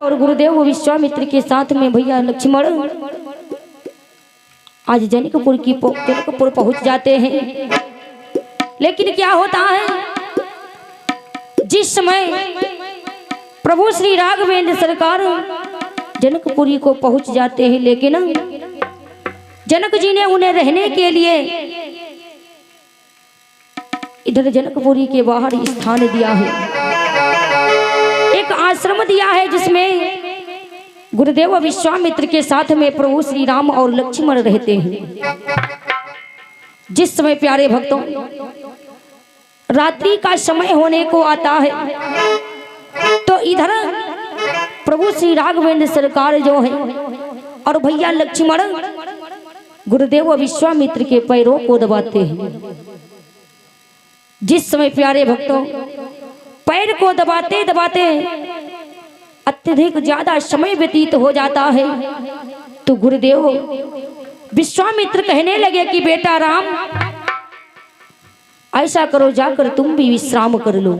और गुरुदेव विश्वामित्र के साथ में भैया लक्ष्मण आज जनकपुर पहुंच जाते हैं। लेकिन क्या होता है, जिस समय प्रभु श्री राघवेंद्र सरकार जनकपुरी को पहुंच जाते हैं, लेकिन जनक जी ने उन्हें रहने के लिए इधर जनकपुरी के बाहर स्थान दिया है, एक आश्रम दिया है जिसमें गुरुदेव विश्वामित्र के साथ में प्रभु श्री राम और लक्ष्मण रहते हैं। जिस समय प्यारे भक्तों रात्रि का समय होने को आता है, तो इधर प्रभु श्री राघवेंद्र सरकार जो है और भैया लक्ष्मण गुरुदेव विश्वामित्र के पैरों को दबाते हैं। जिस समय प्यारे भक्तों पैर को दबाते दबाते अत्यधिक ज्यादा समय व्यतीत हो जाता है, तो गुरुदेव विश्वामित्र कहने लगे कि बेटा राम, ऐसा करो जाकर तुम भी विश्राम कर लो।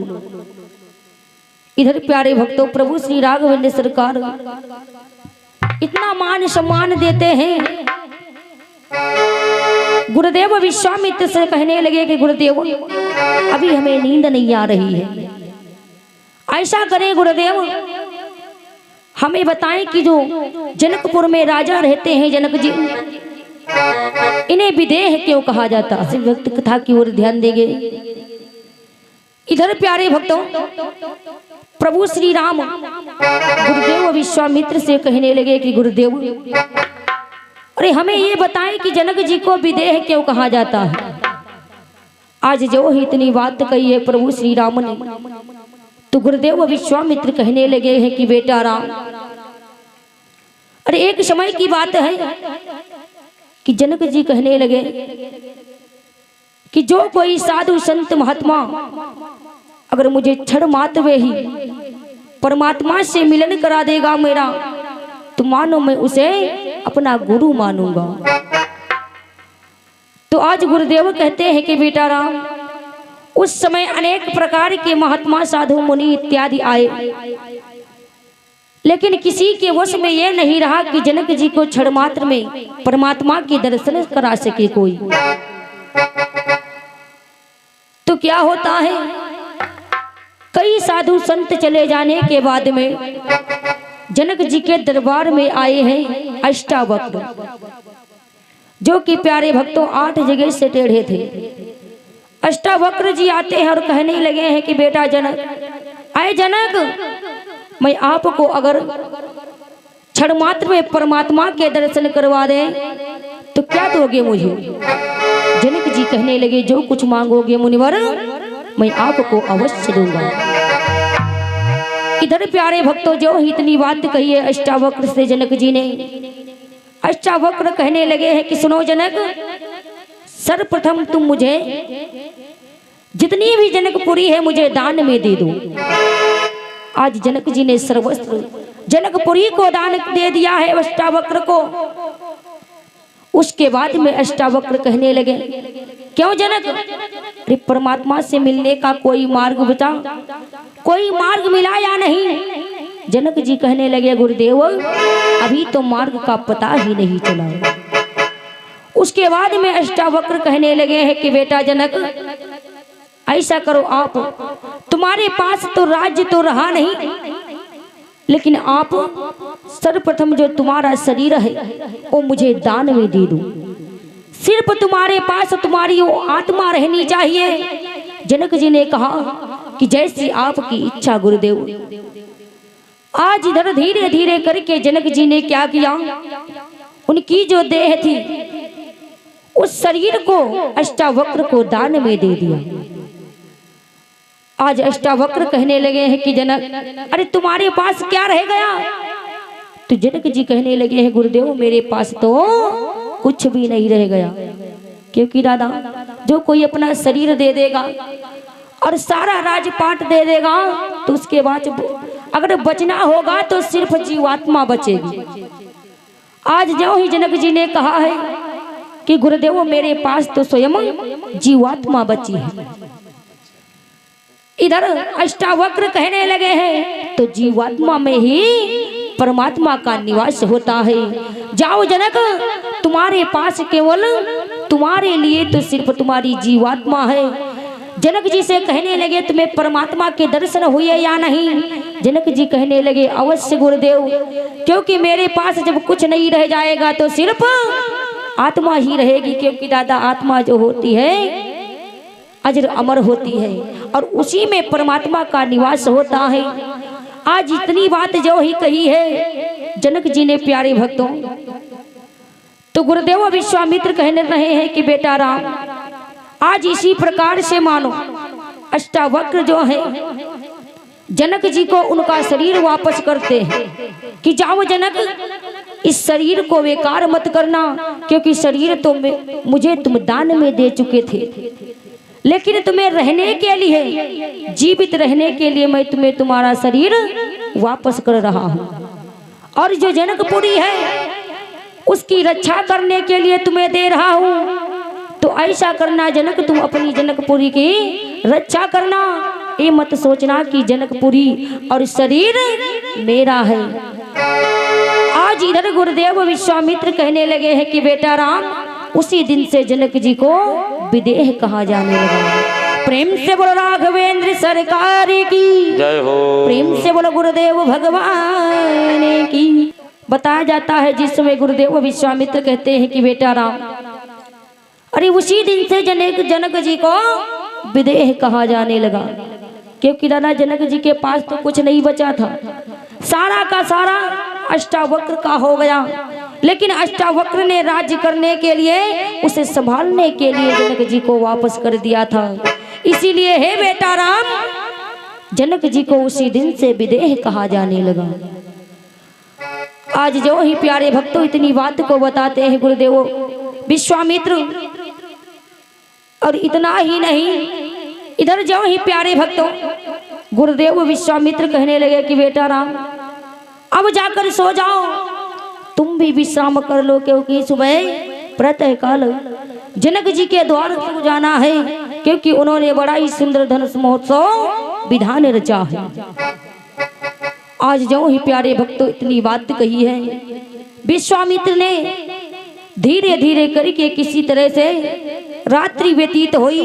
इधर प्यारे भक्तों प्रभु श्री राघवेंद्र सरकार इतना मान सम्मान देते हैं। गुरुदेव विश्वामित्र से कहने लगे कि गुरुदेव अभी हमें नींद नहीं आ रही है, ऐसा करें गुरुदेव हमें बताएं कि जो जनकपुर में राजा रहते हैं जनक जी, इन्हें विदेह क्यों कहा जाता है। भक्त कथा की ओर ध्यान देंगे। इधर प्यारे भक्तों प्रभु श्री राम गुरुदेव विश्वामित्र से कहने लगे कि गुरुदेव अरे हमें ये बताएं कि जनक जी को विदेह क्यों कहा जाता है। आज जो ही इतनी बात कही है प्रभु श्री राम ने, तो गुरुदेव विश्वामित्र कहने लगे हैं कि बेटा राम, अरे एक समय की बात है कि जनक जी कहने लगे कि जो कोई साधु संत महात्मा अगर मुझे क्षण मात्र में ही परमात्मा से मिलन करा देगा मेरा, तो मानो मैं उसे अपना गुरु मानूंगा। तो आज गुरुदेव कहते हैं कि बेटा राम, उस समय अनेक प्रकार के महात्मा साधु मुनि इत्यादि आए, लेकिन किसी के वश में यह नहीं रहा कि जनक जी को क्षण मात्र में परमात्मा के दर्शन करा सके कोई। तो क्या होता है, कई साधु संत चले जाने के बाद में जनक जी के दरबार में आए हैं अष्टावक्र, जो कि प्यारे भक्तों 8 जगह से टेढ़े थे। अष्टावक्र जी आते हैं और कहने लगे हैं कि बेटा जनक, आए जनक, मैं आपको अगर क्षण मात्र में परमात्मा के दर्शन करवा दें तो क्या दोगे मुझे। जनक जी कहने लगे जो कुछ मांगोगे मुनिवर मैं आपको अवश्य दूंगा। इधर प्यारे भक्तों जो इतनी बात कही है अष्टावक्र से जनक जी ने, अष्टावक्र कहने लगे हैं कि सुनो जनक, सर्वप्रथम तुम मुझे जितनी भी जनकपुरी है मुझे दान में दे दो। आज जनक जी ने सर्वस्व जनकपुरी को दान दे दिया है अष्टावक्र को। उसके बाद में अष्टावक्र कहने लगे क्यों जनक, अरे परमात्मा से मिलने का कोई मार्ग बता, कोई मार्ग मिला या नहीं। जनक जी कहने लगे गुरुदेव अभी तो मार्ग का पता ही नहीं चला। उसके बाद में अष्टावक्र कहने लगे हैं कि बेटा जनक, ऐसा करो आप, तुम्हारे पास तो राज्य तो रहा नहीं, लेकिन आप सर्वप्रथम जो तुम्हारा शरीर है वो मुझे दान में दे दो। सिर्फ तुम्हारे पास तुम्हारी वो आत्मा रहनी चाहिए। जनक जी ने कहा कि जैसी आपकी इच्छा गुरुदेव। आज इधर धीरे धीरे करके जनक जी ने क्या किया, उनकी जो देह थी उस शरीर को अष्टावक्र को दान में दे दिया। आज अष्टावक्र कहने लगे हैं कि जनक, अरे तुम्हारे पास क्या रह गया। तो जनक जी कहने लगे हैं गुरुदेव मेरे पास तो कुछ भी नहीं रह गया, क्योंकि दादा जो कोई अपना शरीर दे देगा और सारा राजपाट दे देगा तो उसके बाद अगर बचना होगा तो सिर्फ जीवात्मा बचेगी। आज जो ही जनक जी ने कहा है कि गुरुदेव मेरे पास तो स्वयं जीवात्मा बची है। इधर अष्टावक्र कहने लगे हैं तो जीवात्मा में ही परमात्मा का निवास होता है। जाओ जनक, तुम्हारे पास केवल तुम्हारे लिए तो सिर्फ तुम्हारी जीवात्मा है। जनक जी से कहने लगे तुम्हें परमात्मा के दर्शन हुए या नहीं? जनक जी कहने लगे अवश्य गुरुदेव, क्योंकि मेरे पास जब कुछ नहीं रह जाएगा तो सिर्फ आत्मा ही रहेगी, क्योंकि दादा आत्मा जो होती है अजर अमर होती है और उसी में परमात्मा का निवास होता है। आज इतनी बात जो ही कही है जनक जी ने प्यारे भक्तों, तो गुरुदेव विश्वामित्र कहने रहे हैं कि बेटा राम, आज इसी प्रकार से मानो अष्टावक्र जो है जनक जी को उनका शरीर वापस करते हैं कि जाओ जनक, इस शरीर को बेकार मत करना, क्योंकि शरीर तो मुझे तुम दान में दे चुके थे, लेकिन तुम्हें रहने के लिए, जीवित रहने के लिए मैं तुम्हें तुम्हारा शरीर वापस कर रहा हूँ। और जो जनकपुरी है उसकी रक्षा करने के लिए तुम्हें दे रहा हूँ। तो ऐसा करना जनक, तुम अपनी जनकपुरी की रक्षा करना, ये मत सोचना कि जनकपुरी और शरीर मेरा है। आज इधर गुरुदेव विश्वामित्र कहने लगे हैं कि बेटा राम, उसी दिन से जनक जी को विदेह कहा जाने लगा। प्रेम से बोलो राघवेंद्र सरकार की जय हो, प्रेम से बोलो गुरुदेव भगवान की। बताया जाता है जिस समय गुरुदेव विश्वामित्र कहते हैं कि बेटा राम, अरे उसी दिन से जनक जी को विदेह कहा जाने लगा, क्योंकि दादा जनक जी के पास तो कुछ नहीं बचा था, सारा का सारा अष्टावक्र का हो गया। लेकिन अष्टावक्र ने राज्य करने के लिए, उसे संभालने के लिए जनक जी को वापस कर दिया था। इसीलिए हे बेटा राम, जनक जी को उसी दिन से विदेह कहा जाने लगा। आज जो ही प्यारे भक्तों इतनी बात को बताते हैं गुरुदेव विश्वामित्र, और इतना ही नहीं, इधर जो ही प्यारे भक्तों गुरुदेव विश्वामित्र कहने लगे कि बेटा राम, अब जाकर सो जाओ, तुम भी विश्राम कर लो, क्योंकि सुबह प्रातः काल जनक जी के द्वार को जाना है, क्योंकि उन्होंने बड़ा ही सुंदर धनुष महोत्सव विधान रचा है। आज जो ही प्यारे भक्तों इतनी बात कही है, विश्वामित्र ने धीरे धीरे करके किसी तरह से रात्रि व्यतीत हुई,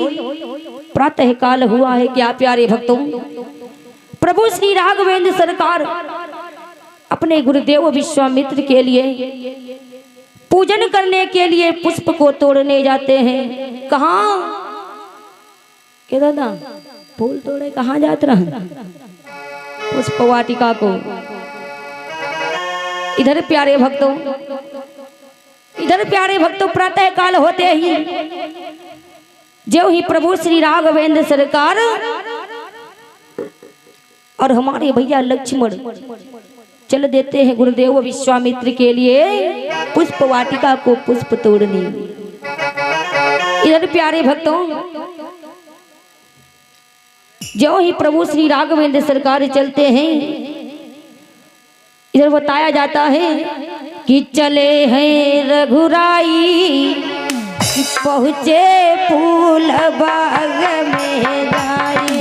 प्रातः काल हुआ है। क्या प्यारे भक्तों, प्रभु श्री राघवेंद्र सरकार अपने गुरुदेव विश्वामित्र के लिए पूजन करने के लिए पुष्प को तोड़ने जाते हैं। कहाँ के दादा फूल तोड़े कहाँ जाते रहे? पुष्प वाटिका को। इधर प्यारे भक्तों प्रातः काल होते ही जो ही प्रभु श्री राघवेंद्र सरकार और हमारे भैया लक्ष्मण चल देते हैं गुरुदेव विश्वामित्र के लिए पुष्प वाटिका को पुष्प तोड़ने। इधर प्यारे भक्तों जो ही प्रभु श्री राघवेंद्र सरकार चलते हैं, इधर बताया जाता है कि चले हैं रघुराई, पहुँचे फूल बाग में जाई।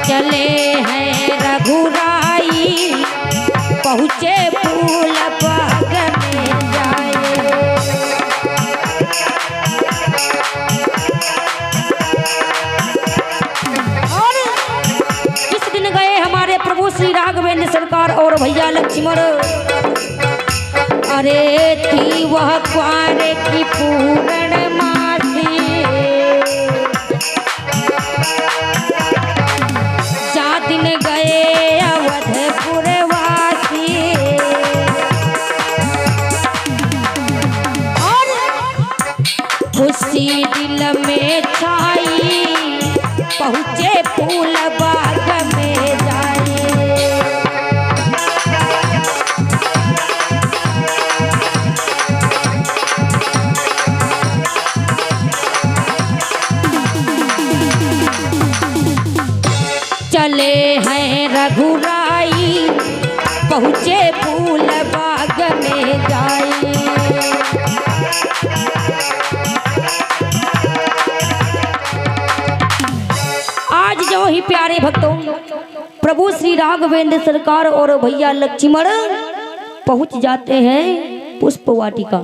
चले हैं रघुराई, पहुँचे फूल बाग में जाए। और किस दिन गए हमारे प्रभु श्री राघवेंद्र सरकार और भैया लक्ष्मण, अरे थी वह क्वार की पूर्णमासी, जा दिन गए अवधपुर वासी। और खुशी दिल में छाई, पहुँचे फूल बाग में जाए। चले हैं रघुराई, पहुँचे फूल बाग में जाए। ही प्यारे भक्तों प्रभु श्री राघवेंद्र सरकार और भैया लक्ष्मण पहुंच जाते हैं पुष्प वाटिका।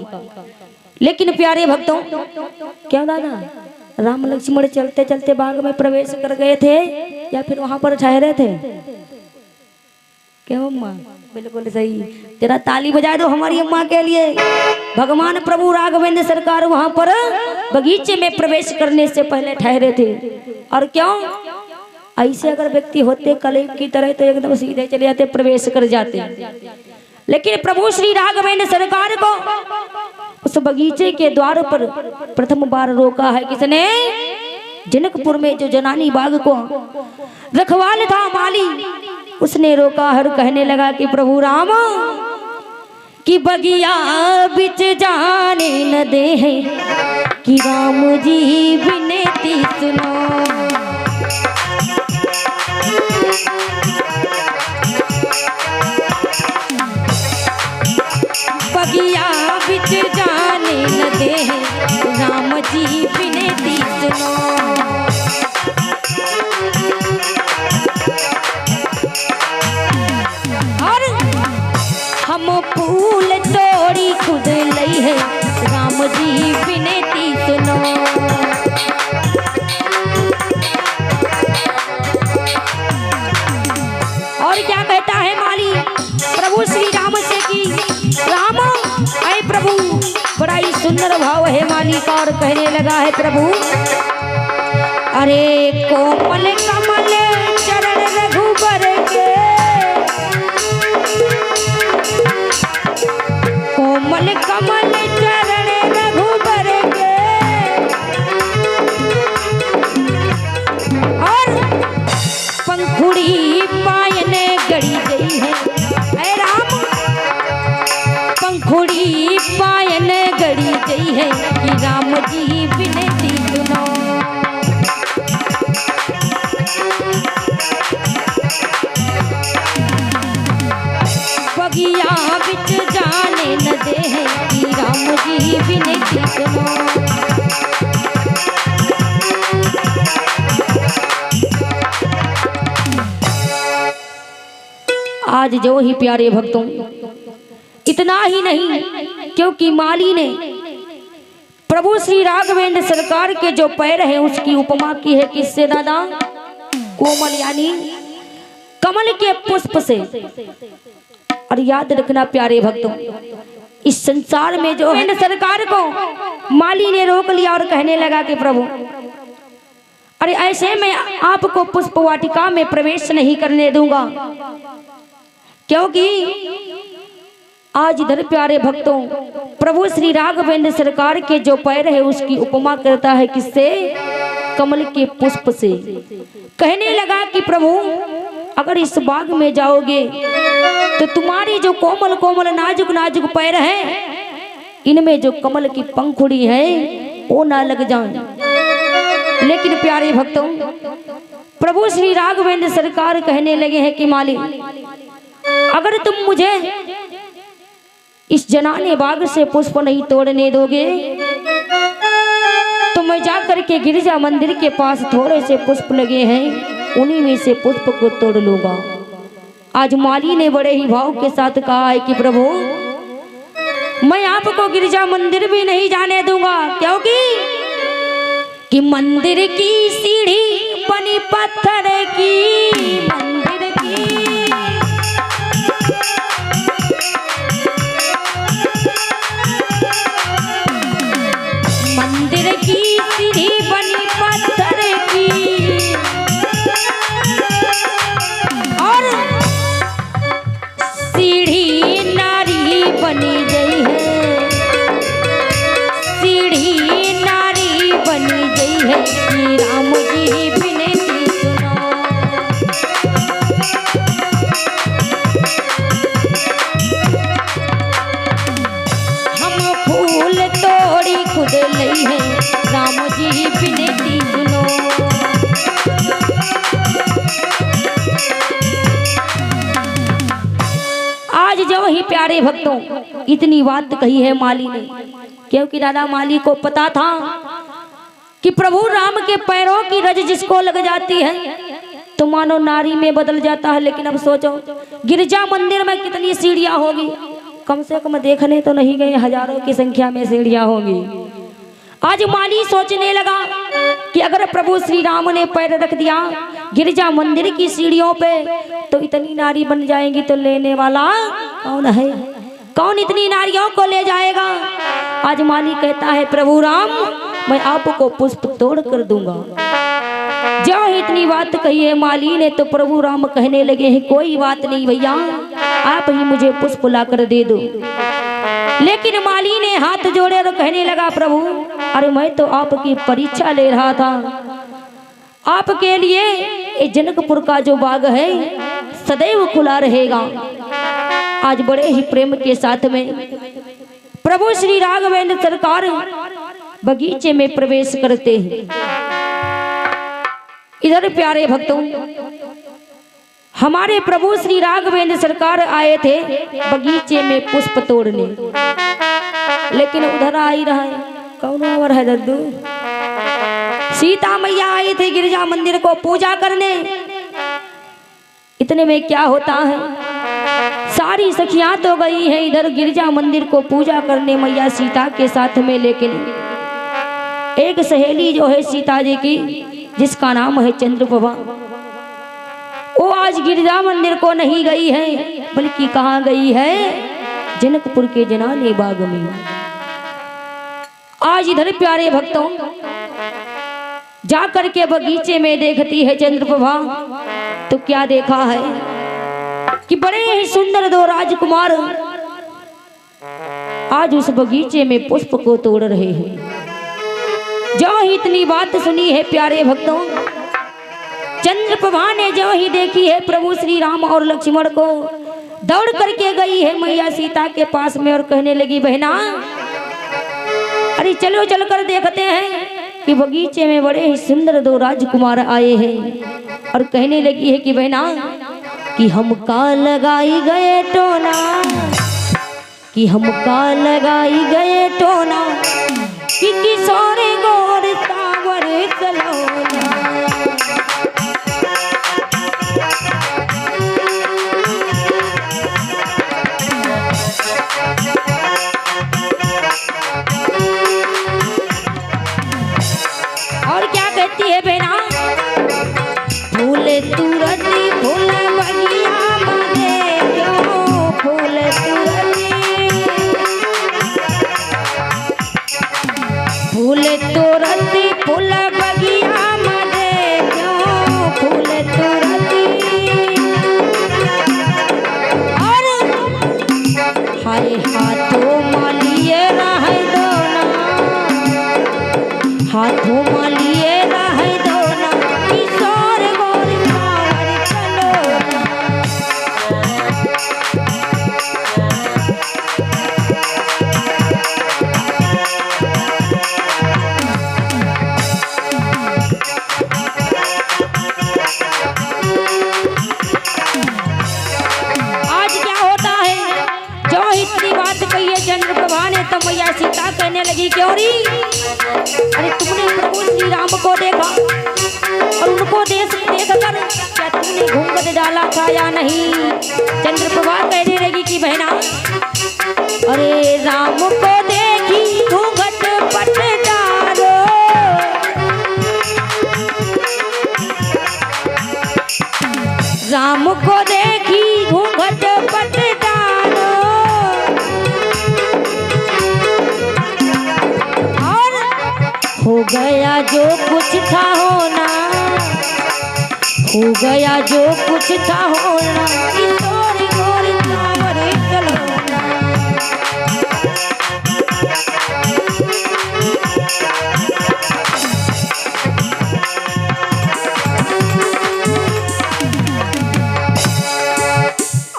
लेकिन प्यारे भक्तों क्या दादा राम लक्ष्मण चलते चलते बाग में प्रवेश कर गए थे या फिर वहां पर ठहरे थे? क्यों अम्मा? बिल्कुल सही, तेरा ताली बजा दो हमारी अम्मा के लिए। भगवान प्रभु राघवेंद्र सरकार वहां पर बगीचे में प्रवेश करने से पहले ठहरे थे। और क्यों? ऐसे अगर व्यक्ति होते कले की तरह तो एकदम सीधे चले जाते, प्रवेश कर जाते। लेकिन प्रभु श्री राघवेंद्र सरकार को उस बगीचे के द्वार पर प्रथम बार रोका है किसने? जनकपुर में जो जनानी बाग को रखवाल था माली, उसने रोका और कहने लगा कि प्रभु राम कि बगिया बिच जाने न दे है कि राम जी विनती सुनो। बगिया बिच जाने न दे है राम जी विनती सुनो। हम फूल तोड़ी खुद लई है राम जी विनती सुनो। और क्या कहता है माली प्रभु श्री राम से कि राम आए प्रभु, बड़ा ही सुंदर भाव है माली का। और कहने लगा है प्रभु अरे कोमल कमल चरण रघुबर के, कोमल कमल चरण रघुबर के, और पंखुड़ी पायन गड़ी गई है ऐ राम, पंखुड़ी पायन गड़ी गई है कि राम जी विनती सुनो। बगिया बिच जाने न दे है कि राम जी विनती सुनो। आज जो ही प्यारे भक्तों इतना ही नहीं, क्योंकि माली ने प्रभु श्री राघवेंद्र सरकार के जो पैर हैं उसकी उपमा की है किससे दादा? कोमल यानी कमल के पुष्प से। और याद रखना प्यारे भक्तों इस संसार में जो है सरकार को माली ने रोक लिया और कहने लगा कि प्रभु अरे ऐसे में आपको पुष्प वाटिका में प्रवेश नहीं करने दूंगा, क्योंकि आज इधर प्यारे भक्तों प्रभु श्री राघवेंद्र सरकार के जो पैर है उसकी उपमा करता है किससे? कमल के पुष्प से। कहने लगा कि प्रभु अगर इस बाग में जाओगे तो तुम्हारी जो कोमल कोमल नाजुक नाजुक पैर हैं इनमें जो कमल की पंखुड़ी है वो ना लग जाए। लेकिन प्यारे भक्तों प्रभु श्री राघवेंद्र सरकार कहने लगे हैं कि मालिक अगर तुम मुझे इस जनाने बाग से पुष्प नहीं तोड़ने दोगे तो मैं जाकर के गिरजा मंदिर के पास थोड़े से पुष्प लगे हैं उन्हीं में से पुष्प को तोड़ लूंगा। आज माली ने बड़े ही भाव के साथ कहा है कि प्रभु मैं आपको गिरजा मंदिर भी नहीं जाने दूंगा, क्योंकि कि मंदिर की सीढ़ी बनी पत्थर की, मंदिर की मंदिर की सीढ़ी बनी पत्थर की, और सीढ़ी नारी बनी गई है, सीढ़ी नारी बनी गई है कि राम जी विनती सुनो। हम फूल तोड़ी खुद लई है राम जी विनती सुनो। आज जो ही प्यारे भक्तों इतनी बात कही है माली ने, क्योंकि राधा माली को पता था कि प्रभु राम के पैरों की रज जिसको लग जाती है तो मानो नारी में बदल जाता है। लेकिन अब सोचो गिरजा मंदिर में कितनी सीढ़ियां होगी, कम से कम देखने तो नहीं गए, हजारों की संख्या में सीढ़ियां होगी। आज माली सोचने लगा कि अगर प्रभु श्री राम ने पैर रख दिया गिरजा मंदिर की सीढ़ियों पे तो इतनी नारी बन जाएंगी, तो लेने वाला कौन है, कौन इतनी नारियों को ले जाएगा। आज माली कहता है प्रभु राम मैं आपको पुष्प तोड़ कर दूंगा। जो इतनी बात कही है माली ने, तो प्रभु राम कहने लगे हैं कोई बात नहीं भैया, आप ही मुझे पुष्प ला कर दे दो। लेकिन माली ने हाथ जोड़े और कहने लगा प्रभु अरे मैं तो आपकी परीक्षा ले रहा था, आपके लिए ये जनकपुर का जो बाग है सदैव खुला रहेगा। आज बड़े ही प्रेम के साथ में प्रभु श्री राघवेंद्र सरकार बगीचे में प्रवेश करते हैं। इधर प्यारे भक्तों हमारे प्रभु श्री राघवेंद्र सरकार आए थे बगीचे में पुष्प तोड़ने, लेकिन उधर आ ही रहा है कौन और है दद्दू, सीता मैया आई थी गिरजा मंदिर को पूजा करने। इतने में क्या होता है सारी सखियां तो गई हैं इधर गिरजा मंदिर को पूजा करने मैया सीता के साथ में, लेकिन एक सहेली जो है सीता जी की जिसका नाम है चंद्रप्रभा, वो आज गिरजा मंदिर को नहीं गई है, बल्कि कहाँ गई है जनकपुर के जनाने बाग में। आज इधर प्यारे भक्तों जाकर के बगीचे में देखती है चंद्रप्रभा, तो क्या देखा है कि बड़े ही सुंदर दो राजकुमार आज उस बगीचे में पुष्प को तोड़ रहे हैं। जो ही इतनी बात सुनी है प्यारे भक्तों, चंद्रप्रभा ने जो ही देखी है प्रभु श्री राम और लक्ष्मण को, दौड़ करके गई है मैया सीता के पास में और कहने लगी बहना अरे चलो चल कर देखते हैं कि बगीचे में बड़े ही सुंदर दो राजकुमार आए हैं। और कहने लगी है कि बहना कि हमका लगाई गए टोना, कि हमका लगाई गए टोना, कि किशोर गोर सावर सलोना। और क्या कहती है बहना, फूल तुरती फूल बगिया मने क्यों, फूल तुरती फूल तुरती फूल बगिया मने क्यों, फूल तुरती। और हाय हाथों मालिए रहे दो ना, हाथों मालिए रहे दो ना, किशोर गोर सावर सलोना। आज क्या होता है जो इतनी बात कही है चंद्रप्रभा ने, तो मैया सीता कहने लगी क्यों री, अरे तुमने प्रभु श्री राम को देखा और उनको देख कर क्या तुमने घूंघट डाला था या नहीं। चंद्रप्रभा कहने लगी कि बहना अरे राम को देखी घूंघट पट डालो, राम को देखी घूंघट पट डालो। और हो गया जो कुछ था होना, हो गया जो कुछ था होना, किशोर गोर सावर सलोना।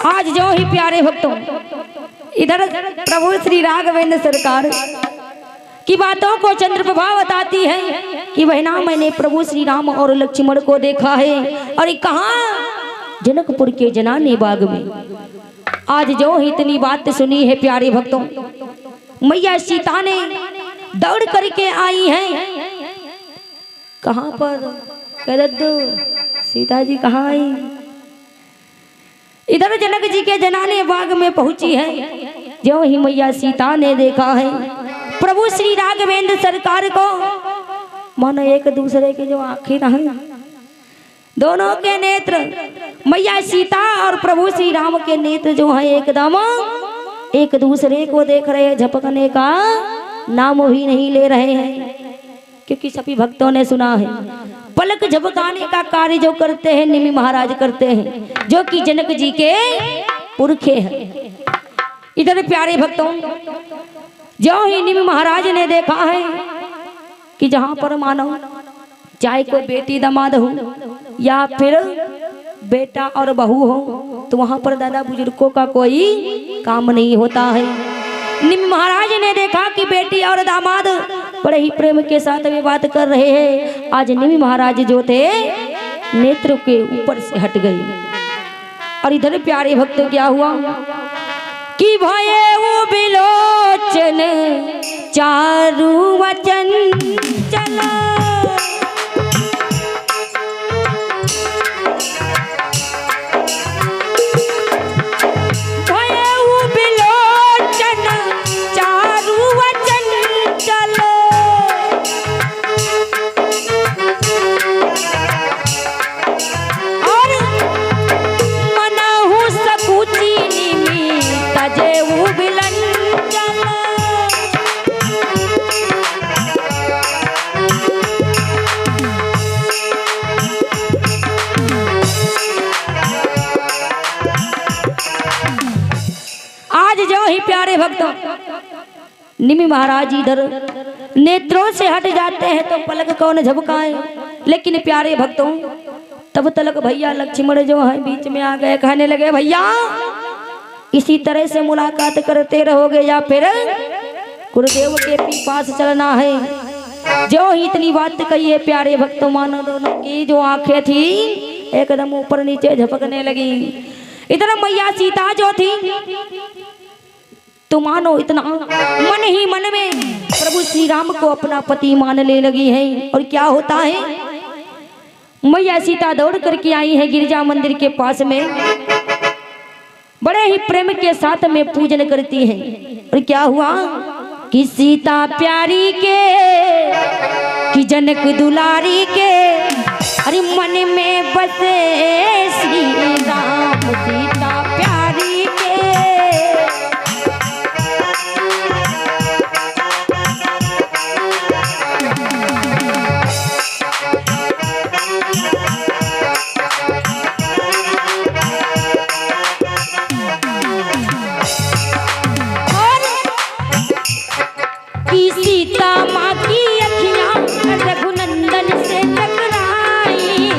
आज जो ही प्यारे भक्तों इधर प्रभु श्री राघवेंद्र सरकार की बातों को चंद्रप्रभा बताती है कि बहना मैंने प्रभु श्री राम और लक्ष्मण को देखा है, और कहाँ जनकपुर के जनाने बाग में। आज जो ही इतनी बात सुनी है प्यारे भक्तों, मैया सीता ने दौड़ करके आई हैं कहाँ पर, कह दो सीता जी कहाँ आई? इधर जनक जी के जनाने बाग में पहुंची है। जो ही मैया सीता ने देखा है प्रभु श्री राघवेंद्र सरकार को, मानो एक दूसरे के जो आंखें हैं, दोनों के नेत्र, मैया सीता और प्रभु श्री राम के नेत्र जो है एकदम एक दूसरे को देख रहे हैं, झपकने का नाम भी नहीं ले रहे हैं। क्योंकि सभी भक्तों ने सुना है पलक झपकाने का कार्य जो करते हैं निमि महाराज करते हैं, जो कि जनक जी के पुरखे हैं। इधर प्यारे भक्तों, जो ही निमि महाराज ने देखा है कि जहां पर मानो चाहे कोई बेटी दामाद हो या फिर बेटा और बहू हो, तो वहां पर दादा बुजुर्गों का कोई काम नहीं होता है। निमि महाराज ने देखा कि बेटी और दामाद बड़े ही प्रेम के साथ वे बात कर रहे हैं। आज निमि महाराज जो थे नेत्र के ऊपर से हट गए। और इधर प्यारे भक्त क्या हुआ कि भये वो बिलोचन चारु वचन चला, प्यारे भक्तों निमि महाराज इधर नेत्रों से हट जाते हैं तो पलक कौन झपकाए। लेकिन प्यारे भक्तों तब तलक भैया लक्ष्मण जो है बीच में आ गए, कहने लगे भैया इसी तरह से मुलाकात करते रहोगे या फिर गुरुदेव के पास चलना है। जो ही इतनी बात कही है प्यारे भक्तों, मानो दोनों की जो आंखें थी एकदम ऊपर नीचे झपकने लगी। इधर मैया सीता जो थी तो मानो इतना मन ही मन में प्रभु श्री राम को अपना पति मानने लगी है। और क्या होता है, मैया सीता दौड़ करके आई है गिरजा मंदिर के पास में, बड़े ही प्रेम के साथ में पूजन करती है। और क्या हुआ कि सीता प्यारी के कि जनक दुलारी के, अरे मन में बसे श्री राम सीता प्यारी के। सीता माँ की अखियां रघुनंदन से टकराई,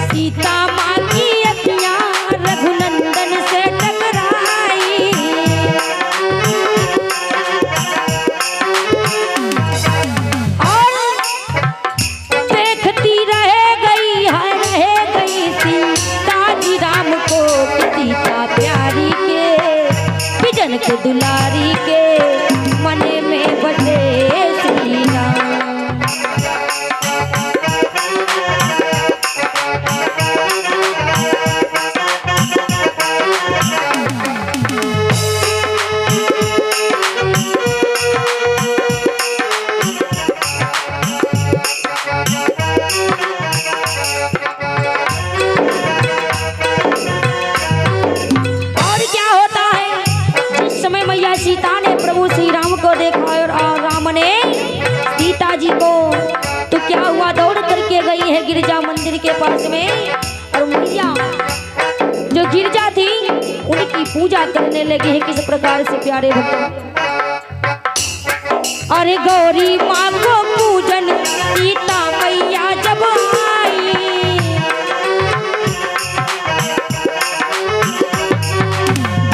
सीता माँ की अखियां रघुनंदन से टकराई। और देखती रह गई सीता जी राम को, सीता प्यारी के जनक दुलारी के, मन में बसे श्री राम। सीता ने प्रभु श्री राम को देखा और राम ने सीता जी को, तो क्या हुआ दौड़ करके गई है गिरजा मंदिर के पास में। और मैया जो गिरजा थी उनकी पूजा करने लगी है। किस प्रकार से प्यारे भक्तों, अरे गौरी माँ को पूजन सीता मैया जब आई,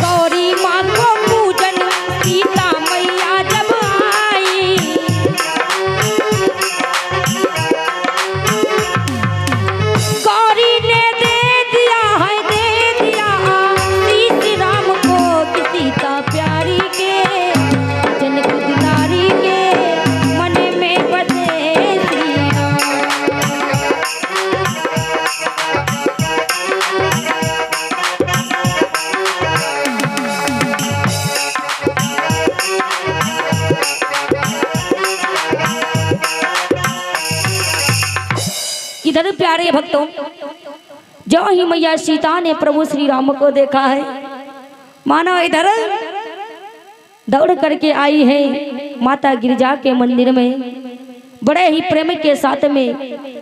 गौरी माँ को सीता मैया जब आई, गौरी ने दे दिया श्री राम को कि सीता प्यारी के जनक दुलारी के, मन में इधर प्यारे भक्तों, जो ही मैया सीता ने प्रभु श्री राम को देखा है, मानो इधर दौड़ करके आई है माता गिरजा के मंदिर में, बड़े ही प्रेम के साथ में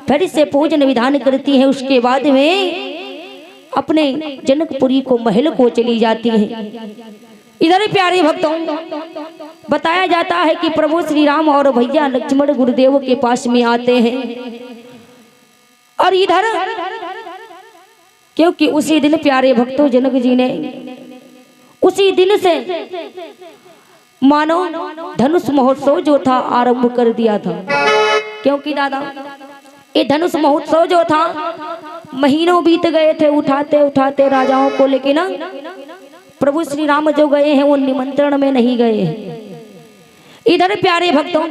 फिर से पूजन विधान करती है। उसके बाद में अपने जनकपुरी को महल को चली जाती है। इधर प्यारे भक्तों, बताया जाता है कि प्रभु श्री राम और भैया लक्ष्मण गुरुदेव के पास में आते हैं। और इधर क्योंकि उसी दिन प्यारे भक्तों जनक जी ने उसी दिन से मानो धनुष महोत्सव जो था आरंभ कर दिया था। क्योंकि दादा ये धनुष महोत्सव जो था महीनों बीत गए थे उठाते उठाते राजाओं को, लेकिन प्रभु श्री राम जो गए हैं वो निमंत्रण में नहीं गए हैं। इधर प्यारे भक्तों,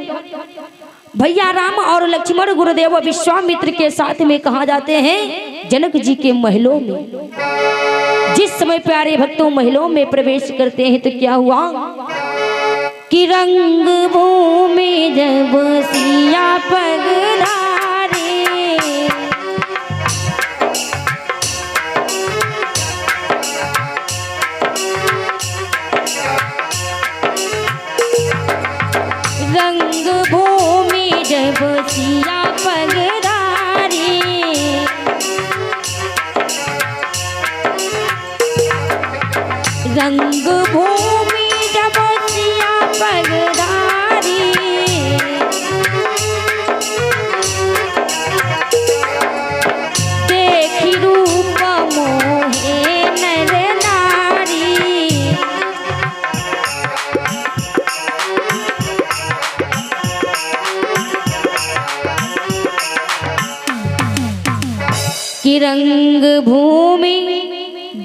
भैया राम और लक्ष्मण गुरुदेव विश्वामित्र के साथ में कहा जाते हैं जनक जी के महलों में। जिस समय प्यारे भक्तों महलों में प्रवेश करते हैं तो क्या हुआ कि रंग भूमि जब सिया पगधारे, रंग भूमि जब सिया पगधारे, रंग भूमि जब सिया पगधारी, देखी रूप मोहे नर नारी, कि रंग भूमि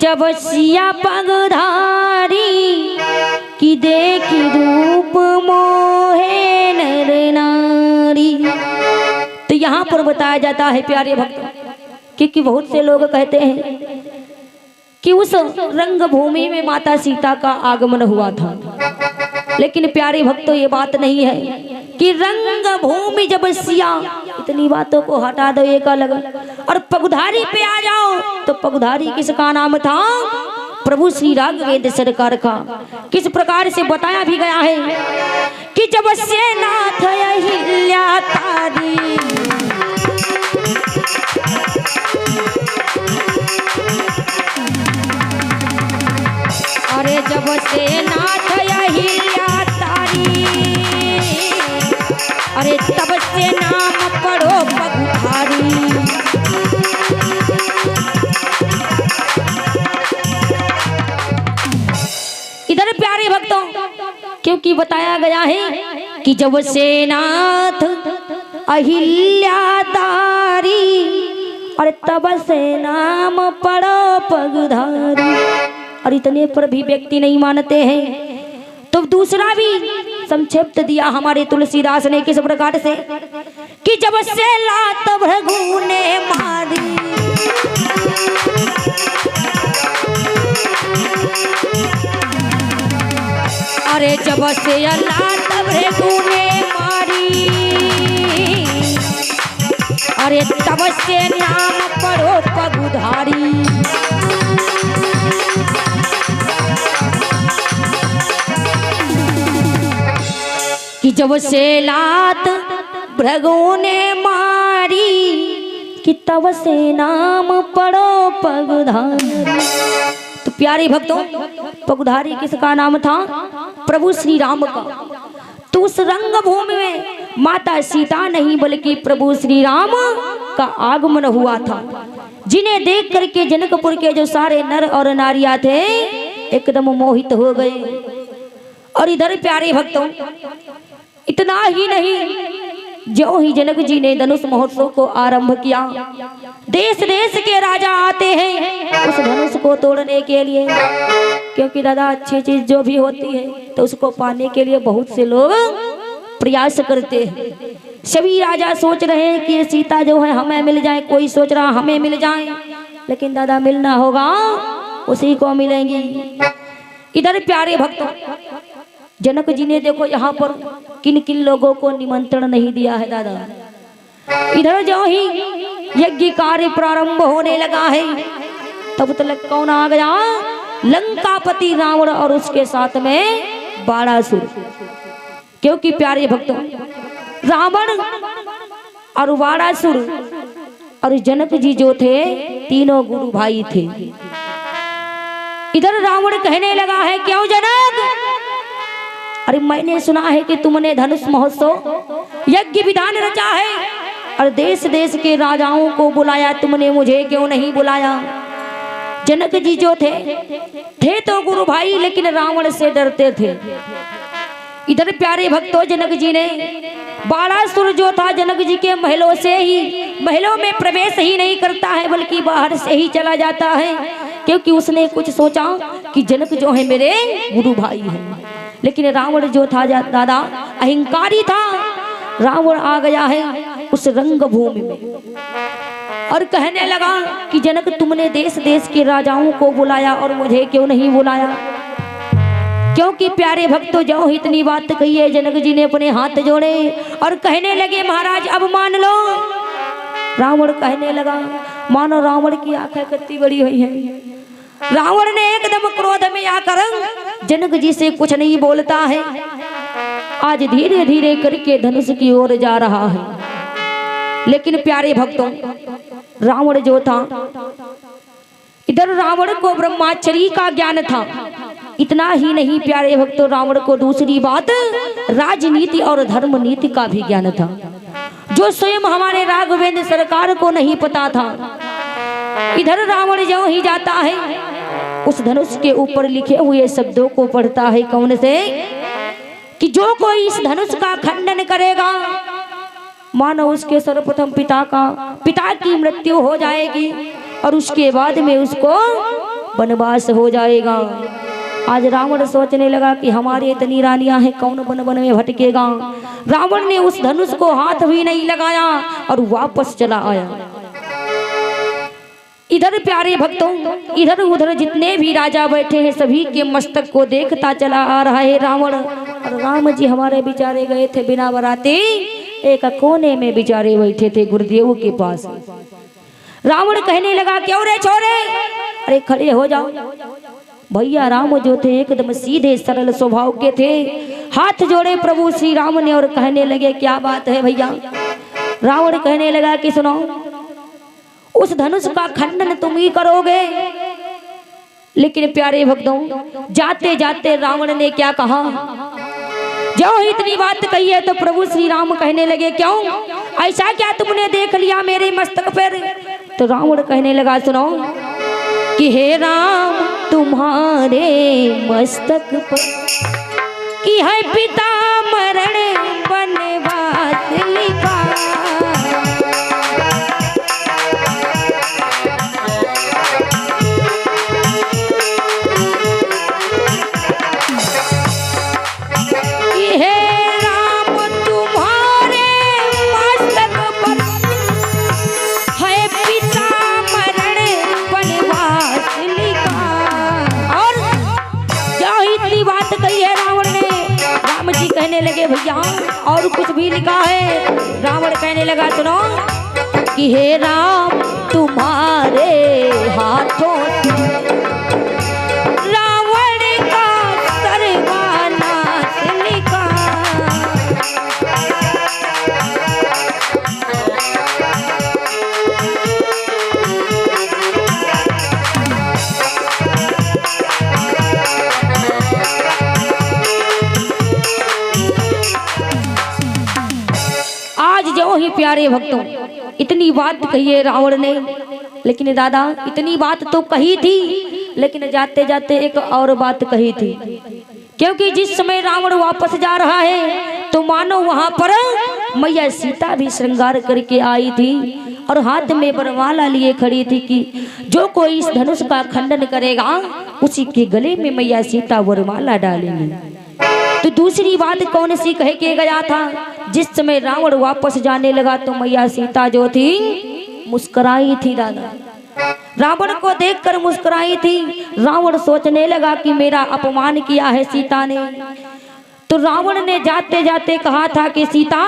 जब सिया पगधारी, कि देखी रूप मोहे नर नारी। तो यहाँ पर बताया जाता है प्यारे भक्त, क्योंकि बहुत से लोग कहते हैं कि उस रंग भूमि में माता सीता का आगमन हुआ था, लेकिन प्यारे भक्तों ये बात नहीं है कि रंग भूमि जब सिया, इतनी बातों को हटा दो एक अलग, और पगधारी पे आ जाओ तो पगधारी किसका नाम था? प्रभु श्री राघवेंद्र सरकार का। किस प्रकार से बताया भी गया है कि जब से नाथ अहिल्या तारी, अरे जब से नाथ अहिल्या तारी, अरे तब से नाम पढ़ो पगधारी। इधर प्यारे भक्तों, क्योंकि बताया गया है कि जब से नाथ अहिल्या तारी, और तब से नाम पढ़ो पगधारी। और इतने पर भी व्यक्ति नहीं मानते हैं तो दूसरा भी संक्षिप्त दिया हमारे तुलसीदास ने किस प्रकार से कि जब से लात भृगु ने मारी, अरे जब से लात भृगु ने मारी, अरे तब से नाम पढ़ो पगधारी। कि जब से लात भृगु ने मारी, कि तब से नाम पढ़ो पगधारी। तो प्यारे भक्तों, पगधारी किसका नाम था? प्रभु श्री राम का। तो उस रंग भूमि में माता सीता नहीं बल्कि प्रभु श्री राम का आगमन हुआ था, जिन्हें देख करके जनकपुर के जो सारे नर और नारियां थे एकदम मोहित हो गए। और इधर प्यारे भक्तों, इतना ही नहीं, जो ही जनक जी ने धनुष महोत्सव को आरंभ किया, देश देश के राजा आते हैं उस धनुष को तोड़ने के लिए, क्योंकि दादा अच्छी चीज जो भी होती है तो उसको पाने के लिए बहुत से लोग प्रयास करते हैं। सभी राजा सोच रहे हैं कि ये सीता जो है हमें मिल जाए, कोई सोच रहा हमें मिल जाए, लेकिन दादा मिलना होगा उसी को मिलेंगी। इधर प्यारे भक्तों, जनक जी ने देखो यहाँ पर किन किन लोगों को निमंत्रण नहीं दिया है दादा। इधर जो ही यज्ञ कार्य प्रारंभ होने लगा है। तब तक कौन आ गया? लंकापति रावण और उसके साथ में बाणासुर। क्योंकि प्यारे भक्तों, रावण और बाणासुर और जनक जी जो थे तीनों गुरु भाई थे। इधर रावण कहने लगा है, क्यों जनक? अरे मैंने सुना है कि तुमने धनुष महोत्सव यज्ञ विधान रचा है और देश देश के राजाओं को बुलाया, तुमने मुझे क्यों नहीं बुलाया? जनक जी जो थे तो गुरु भाई, लेकिन रावण से डरते थे। इधर प्यारे भक्तों, जनक जी ने बाणासुर जो था जनक जी के महलों से ही, महलों में प्रवेश ही नहीं करता है बल्कि बाहर से ही चला जाता है, क्योंकि उसने कुछ सोचा कि जनक जो है मेरे गुरु भाई हैं। लेकिन रावण जो था दादा अहंकारी था। रावण आ गया है उस रंग भूमि में और कहने लगा कि जनक तुमने देश देश के राजाओं को बुलाया और मुझे क्यों नहीं बुलाया? क्योंकि प्यारे भक्तों, जो इतनी बात कही है, जनक जी ने अपने हाथ जोड़े और कहने लगे महाराज अब मान लो। रावण कहने लगा, मानो रावण की आंखें कितनी बड़ी हुई हैं। रावण ने एकदम क्रोध में आकर जनक जी से कुछ नहीं बोलता है। आज धीरे धीरे करके धनुष की ओर जा रहा है। लेकिन प्यारे भक्तों, रावण जो था, इधर रावण को ब्रह्मचर्य का ज्ञान था। इतना ही नहीं प्यारे भक्तों, रावण को दूसरी बात राजनीति और धर्म नीति का भी ज्ञान था, जो स्वयं हमारे राघवेंद्र सरकार को नहीं पता था। इधर रावण जो ही जाता है उस धनुष के ऊपर लिखे हुए शब्दों को पढ़ता है। कौन से? कि जो कोई इस धनुष का खंडन करेगा, मानो उसके सर्वप्रथम पिता की मृत्यु हो जाएगी और उसके बाद में उसको वनवास हो जाएगा। आज रावण सोचने लगा कि हमारी इतनी रानियां हैं, कौन वन वन में भटकेगा। रावण ने उस धनुष को हाथ भी नहीं लगाया और वापस चला आया। इधर प्यारे भक्तों, इधर उधर जितने भी राजा बैठे हैं सभी के मस्तक को देखता चला आ रहा है रावण। और राम जी हमारे बेचारे गए थे बिना बराती, एक कोने में बेचारे बैठे थे गुरुदेव के पास। रावण कहने लगा, क्यों रे छोरे? अरे खड़े हो जाओ। भैया राम जो थे एकदम सीधे सरल स्वभाव के थे। हाथ जोड़े प्रभु श्री राम ने और कहने लगे, क्या बात है भैया? रावण कहने लगा कि सुनो, उस धनुष का खंडन तुम ही करोगे। लेकिन प्यारे भक्तों, जाते जाते रावण ने क्या कहा? जो इतनी बात कही है तो प्रभु श्री राम कहने लगे, क्यों? ऐसा क्या तुमने देख लिया मेरे मस्तक पर? तो रावण कहने लगा, सुनो कि हे राम तुम्हारे मस्तक पर कि है पिता मरण वनवास लिखा। कहने लगे भैया और कुछ भी लिखा है। रावण कहने लगा, सुनो कि हे राम तुम्हारे हाथों रावण का सर्वनाश लिखा। जो ही प्यारे भक्तों, इतनी बात कही है रावण ने। लेकिन दादा इतनी बात तो कही थी, लेकिन जाते जाते एक और बात कही थी। क्योंकि जिस समय रावण वापस जा रहा है तो मानो वहां पर मैया सीता भी श्रृंगार करके आई थी और हाथ में वरमाला लिए खड़ी थी कि जो कोई इस धनुष का खंडन करेगा उसी के गले में मैया सीता वरमाला डालेंगी। तो दूसरी बात कौन सी कह के गया था? जिस समय रावण वापस जाने लगा तो मैया सीता जो थी मुस्कुराई थी। दादा रावण को देखकर मुस्कुराई थी। रावण सोचने लगा कि मेरा अपमान किया है सीता ने। तो रावण ने जाते जाते कहा था कि सीता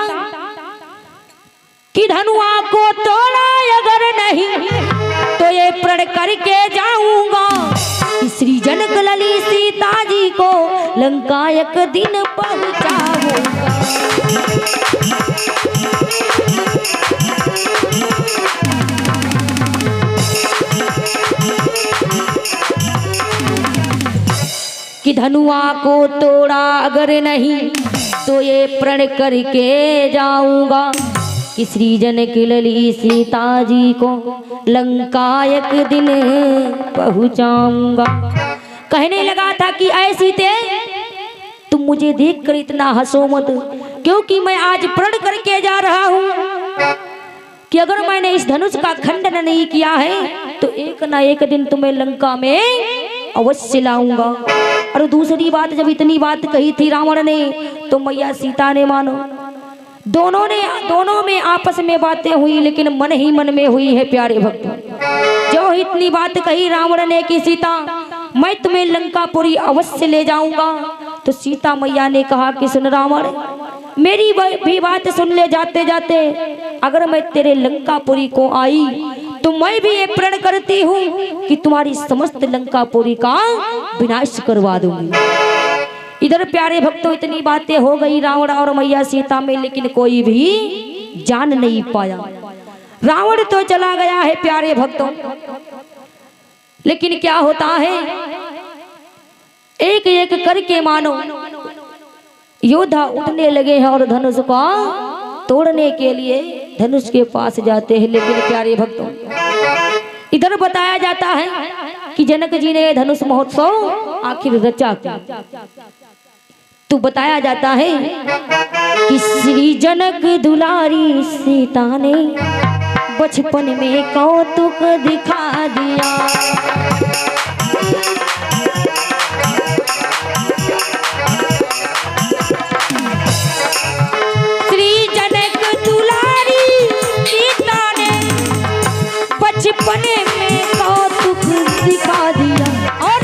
कि धनुआ को तोड़ा अगर नहीं तो ये प्रण करके जाऊंगा कि श्री जनक लली सीता जी को लंका एक दिन पहुंचाऊंगा। कि धनुआ को तोड़ा अगर नहीं तो ये प्रण करके जाऊंगा कि श्री जनक लली सीता जी को लंका एक दिन पहुंचाऊंगा। कहने लगा था कि ऐ सीते तुम मुझे देखकर इतना हंसो मत, क्योंकि मैं आज प्रण करके जा रहा हूं कि अगर मैंने इस धनुष का खंडन नहीं किया है तो एक ना एक दिन तुम्हें लंका में अवश्य लाऊंगा। और दूसरी बात, जब इतनी बात कही थी रावण ने तो मैया सीता ने मानो। दोनों में आपस में बातें हुई, लेकिन मन ही मन में हुई है प्यारे भक्त। जो इतनी बात कही रावण ने कि सीता मैं तुम्हें लंकापुरी अवश्य ले जाऊंगा, तो सीता मैया ने कहा कि सुन रावण, मेरी भी बात सुन ले जाते जाते। अगर मैं तेरे लंकापुरी को आई तो मैं भी ये प्रण करती हूँ कि तुम्हारी समस्त लंकापुरी का विनाश करवा दूंगी। इधर प्यारे भक्तों इतनी बातें हो गई रावण और मैया सीता में, लेकिन कोई भी जान नहीं पाया। रावण तो चला गया है प्यारे भक्तों, लेकिन क्या होता है एक एक करके मानो योद्धा उठने लगे हैं और धनुष को तोड़ने के लिए धनुष के पास जाते हैं। लेकिन प्यारे भक्तों इधर बताया जाता है कि जनक जी ने धनुष महोत्सव आखिर रचा तो बताया जाता है कि श्री जनक दुलारी सीता ने बचपन में कौतुक दिखा दिया। श्री जनक दुलारी सीता ने बचपन में कौतुक दिखा दिया। और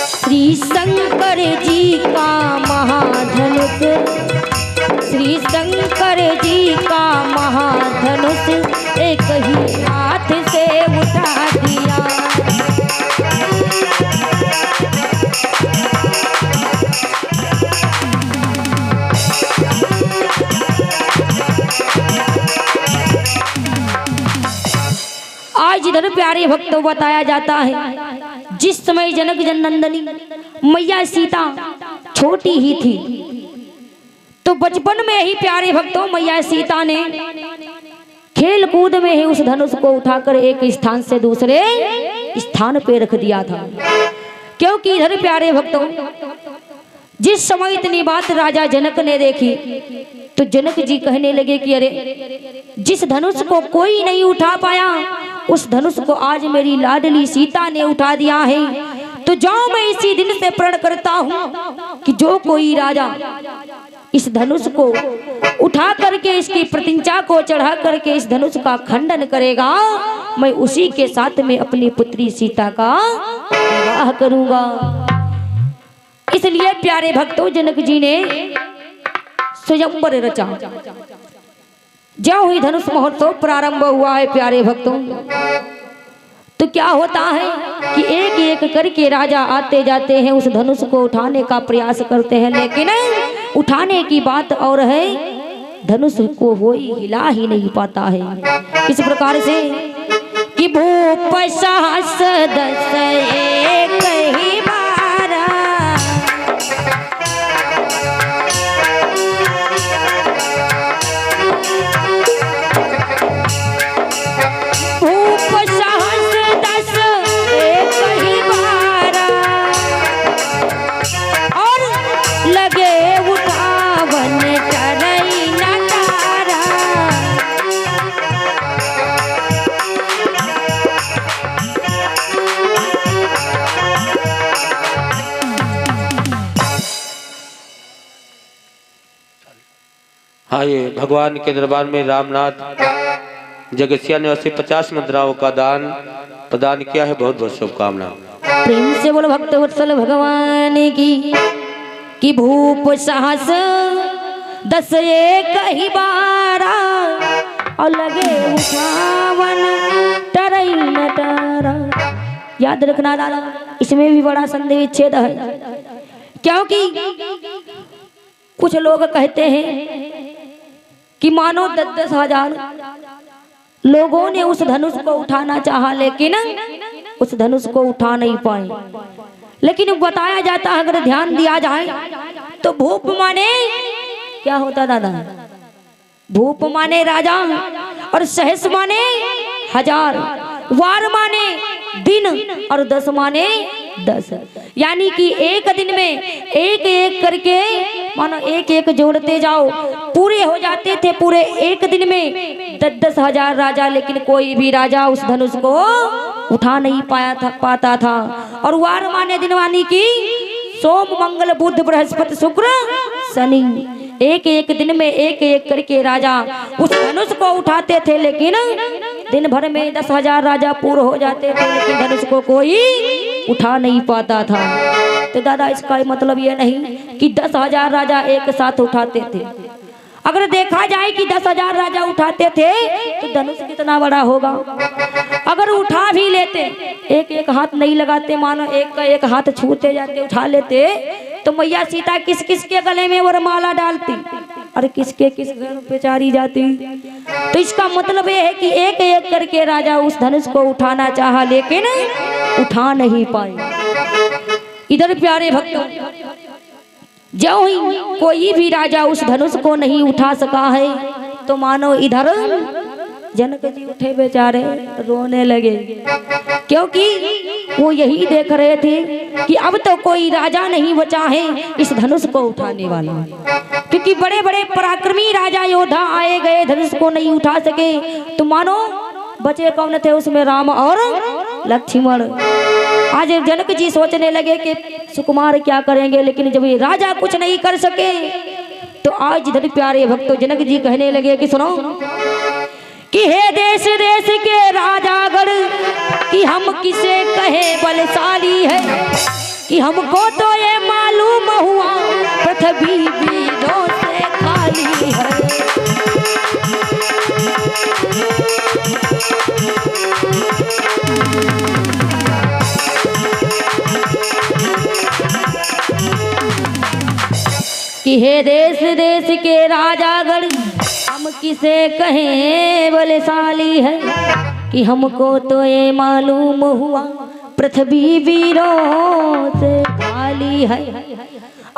श्री शंकर जी का महाधनुष, श्री शंकर जी का महाधनुष एक ही हाथ से उठा दिया। आज इधर प्यारे भक्तों बताया जाता है जिस समय जनक जननंदनी मैया सीता छोटी ही थी तो बचपन में ही प्यारे भक्तों मैया सीता ने खेल कूद में ही उस धनुष को उठाकर एक स्थान से दूसरे स्थान पे रख दिया था। क्योंकि इधर प्यारे भक्तों जिस समय इतनी बात राजा जनक ने देखी तो जनक जी कहने लगे कि अरे जिस धनुष को कोई नहीं उठा पाया उस धनुष को आज मेरी लाडली सीता ने उठा दिया है। तो जाओ मैं इसी दिन से प्रण करता हूँ कि जो कोई राजा इस धनुष को उठा करके इसकी प्रतिज्ञा को चढ़ा करके इस धनुष का खंडन करेगा मैं उसी के साथ में अपनी पुत्री सीता का विवाह करूंगा। इसलिए प्यारे भक्तों जनक जी ने स्वयंवर रचा। जो ही धनुष महोत्सव प्रारंभ हुआ है प्यारे भक्तों तो क्या होता है कि एक एक करके राजा आते जाते हैं उस धनुष को उठाने का प्रयास करते हैं, लेकिन उठाने की बात और है धनुष को कोई हिला ही नहीं पाता है। इस प्रकार से कि भूप साहस दस एक ही बारा हाँ, ये भगवान के दरबार में रामनाथ जगसिया निवासी 50 मुद्राओं का दान प्रदान किया है। बहुत बहुत शुभकामनाएं। प्रेम से बोलो भक्त वत्सल भगवान की कि भूप साहस 10 एक ही बारा और लगे उठावन टरई न टरा। याद रखना दादा, इसमें भी बड़ा संदेश छेद है, क्योंकि कुछ लोग कहते हैं कि मानो 10-10 हजार लोगों ने उस धनुष को उठाना चाहा, लेकिन उस धनुष को उठा नहीं पाए। लेकिन बताया जाता है, अगर ध्यान दिया जाए तो भूप माने क्या होता दादा? भूप माने राजा, और सहस माने हजार, वार माने दिन, और 10 माने 10। यानी कि एक दिन में एक एक करके मानो एक एक जोड़ते जाओ, पूरे हो जाते थे पूरे एक दिन में 10-10 हजार राजा, लेकिन कोई भी राजा उस धनुष को उठा नहीं पाता था। और वार माने दिन, वानी की सोम मंगल बुध बृहस्पति शुक्र शनि, एक एक दिन में एक एक करके राजा उस धनुष को उठाते थे, लेकिन दिन भर में 10 हजार राजा पूरे हो जाते थे, लेकिन धनुष को कोई उठा नहीं पाता था। तो दादा इसका मतलब ये नहीं कि 10 हजार राजा एक साथ उठाते थे। अगर देखा जाए कि 10 हजार राजा उठाते थे तो धनुष कितना बड़ा होगा। अगर उठा भी लेते, एक एक हाथ नहीं लगाते, मानो एक का एक हाथ छूते जाते, उठा लेते, तो मैया सीता किस किस के गले में वरमाला डालती और किसके किस घर पे चारी जाती। तो इसका मतलब ये है कि एक एक करके राजा उस धनुष को उठाना चाहा, लेकिन उठा नहीं पाए। इधर प्यारे भक्तों, जो ही कोई भी राजा उस धनुष को नहीं उठा सका है, तो मानो इधर जनक जी उठे बेचारे रोने लगे, क्योंकि वो यही देख रहे थे कि अब तो कोई राजा नहीं बचा है इस धनुष को उठाने वाला, क्योंकि बड़े बड़े पराक्रमी राजा योद्धा आए गए, धनुष को नहीं उठा सके। तो मानो बचे कौन थे उसमें? राम और लक्ष्मण। आज जनक जी सोचने लगे कि सुकुमार क्या करेंगे, लेकिन जब ये राजा कुछ नहीं कर सके, तो आज इधर प्यारे भक्तों जनक जी कहने लगे कि सुनो कि हे देश देश के राजागण, कि हम किसे कहे बलशाली है, कि हमको तो ये मालूम हुआ पृथ्वी वीरों से खाली है। कि हे देश देश के राजागण, हम किसे कहें बलशाली है, कि हमको तो ये मालूम हुआ पृथ्वी वीरों से खाली है।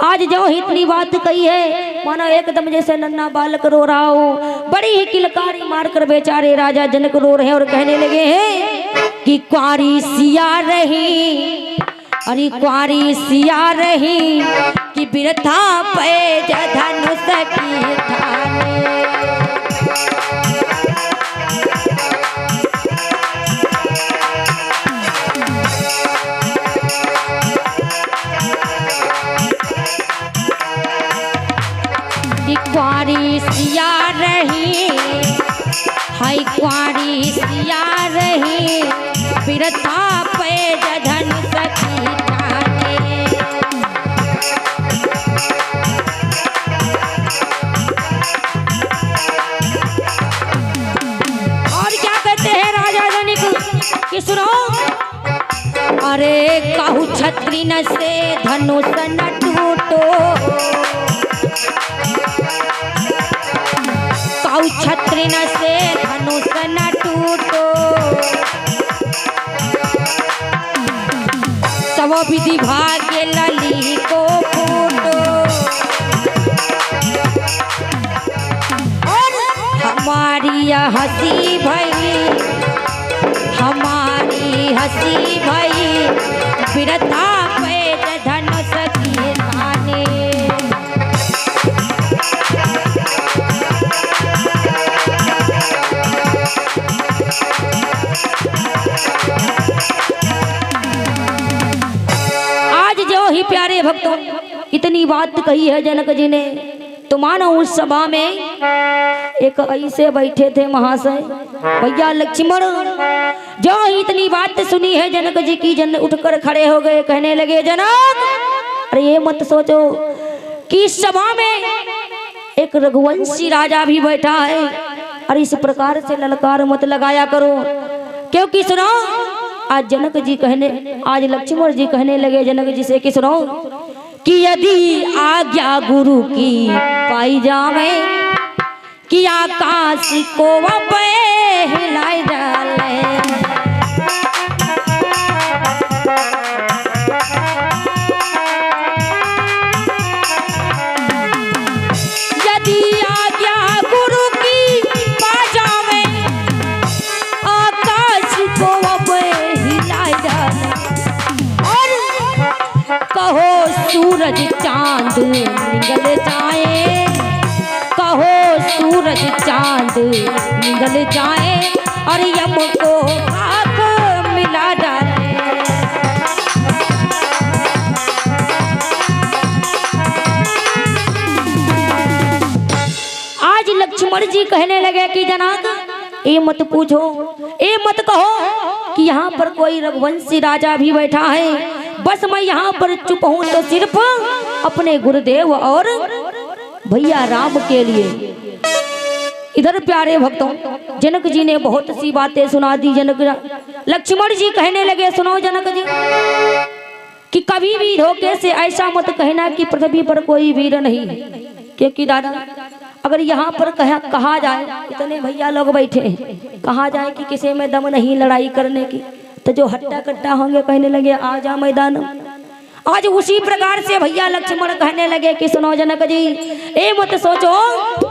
आज जो इतनी बात कही है, मानो एकदम जैसे नन्हा बालक रो रहा हो, बड़ी ही किलकारी मारकर बेचारे राजा जनक रो रहे हैं और कहने लगे हैं कि क्वारी सिया रही, अरे क्वारी सिया रही, कि बिरथा पे धनुष की ठाने। कि क्वारी सिया रही, हाय क्वारी सिया रही, बिरथा पे धनुष की ठाने। कि सुनो, अरे कहू छत्री न से धनुष न टूटो, कहू छत्री न से धनुष न टूटो, सब विधि भाग्य लली को फूटो, और हमारी हंसी भई, हमारी हंसी भई, बिरथा पे धनुष की ठाने। आज जो ही प्यारे भक्तों इतनी बात कही है जनक जी ने, तो मानो उस सभा में एक ऐसे बैठे थे महाशय भैया लक्ष्मण, जो इतनी बात सुनी है जनक जी की, जन उठकर खड़े हो गए, कहने लगे जनक, अरे ये मत सोचो कि इस सभा में एक रघुवंशी राजा भी बैठा है, और इस प्रकार से ललकार मत लगाया करो, क्योंकि सुनो आज जनक जी कहने, आज लक्ष्मण जी कहने लगे जनक जी से कि सुनो कि यदि आज्ञा गुरु की पाई जावे कि आकाश को अब हिलाई डाले, यदि आज्ञा गुरु की पा जावे आकाश को अब हिलाई डाले, और कहो सूरज चांद निकल जाए, कहो सूरज चांद निकल जाए और यम को आग मिला डाले। आज लक्ष्मण जी कहने लगे कि जनाब ये मत पूछो, ये मत कहो कि यहाँ पर कोई रघुवंशी राजा भी बैठा है, बस मैं यहाँ पर चुप हूँ तो सिर्फ अपने गुरुदेव और भैया राम के लिए। इधर प्यारे भक्तों जनक जी ने बहुत सी बातें सुना दी। जनक लक्ष्मण जी कहने लगे सुनो जनक जी कि कभी भी धोखे से ऐसा मत कहना कि पृथ्वी पर कोई वीर नहीं है, क्योंकि दादा अगर यहाँ पर कहा जाए इतने भैया लोग बैठे हैं, कहा जाए कि किसी में दम नहीं लड़ाई करने की, तो जो हट्टा कट्टा होंगे कहने लगे आ जा मैदान। आज उसी प्रकार से भैया लक्ष्मण कहने लगे कि सुनो जनक जी ए मत सोचो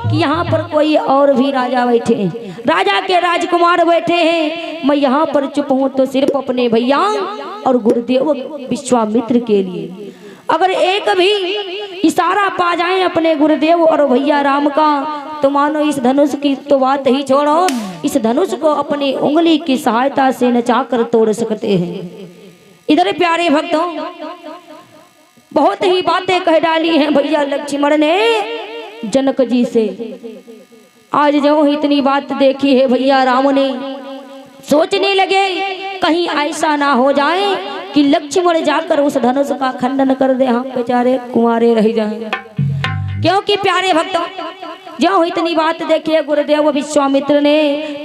कि यहाँ पर कोई और भी राजा बैठे हैं, राजा के राजकुमार बैठे हैं, मैं यहाँ पर चुप हूँ तो सिर्फ अपने भैया और गुरुदेव विश्वामित्र के लिए। अगर एक भी इशारा पा जाए अपने गुरुदेव और भैया राम का तो मानो इस धनुष की तो बात ही छोड़ो, इस धनुष को अपनी उंगली की सहायता से नचाकर तोड़ सकते हैं। इधर प्यारे भक्तों बहुत ही बातें कह डाली हैं भैया लक्ष्मण ने जनक जी से। आज जो इतनी बात देखी है भैया राम ने, सोचने लगे कहीं ऐसा ना हो जाए कि लक्ष्मण जाकर उस धनुष का खंडन कर दे, हम बेचारे कुंवारे रह जाएं। क्योंकि प्यारे भक्तों जो इतनी बात देखी है गुरुदेव विश्वामित्र ने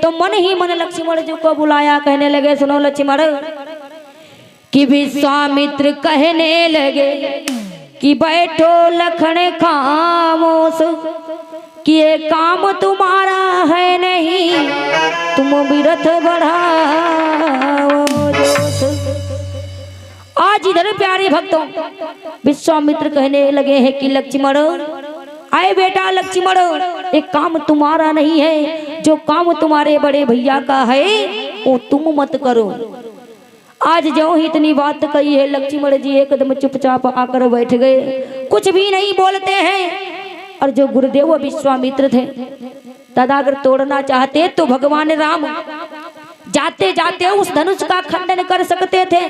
तो मन ही मन लक्ष्मण जी को बुलाया, कहने लगे सुनो लक्ष्मण कि विश्वामित्र कहने लगे कि बैठो लखन खामोश कि ये काम तुम्हारा है नहीं, तुम विरथ बढ़ाओ जोश। आज इधर प्यारे भक्तों विश्वामित्र कहने लगे हैं कि लक्ष्मण आए बेटा लक्ष्मण, एक काम तुम्हारा नहीं है, जो काम तुम्हारे बड़े भैया का है वो तुम मत करो। आज जो इतनी बात कही है लक्ष्मण जी एकदम चुपचाप आकर बैठ गए, कुछ भी नहीं बोलते हैं। और जो गुरुदेव विश्वामित्र थे दादा अगर तोड़ना चाहते तो भगवान राम जाते जाते उस धनुष का खंडन कर सकते थे,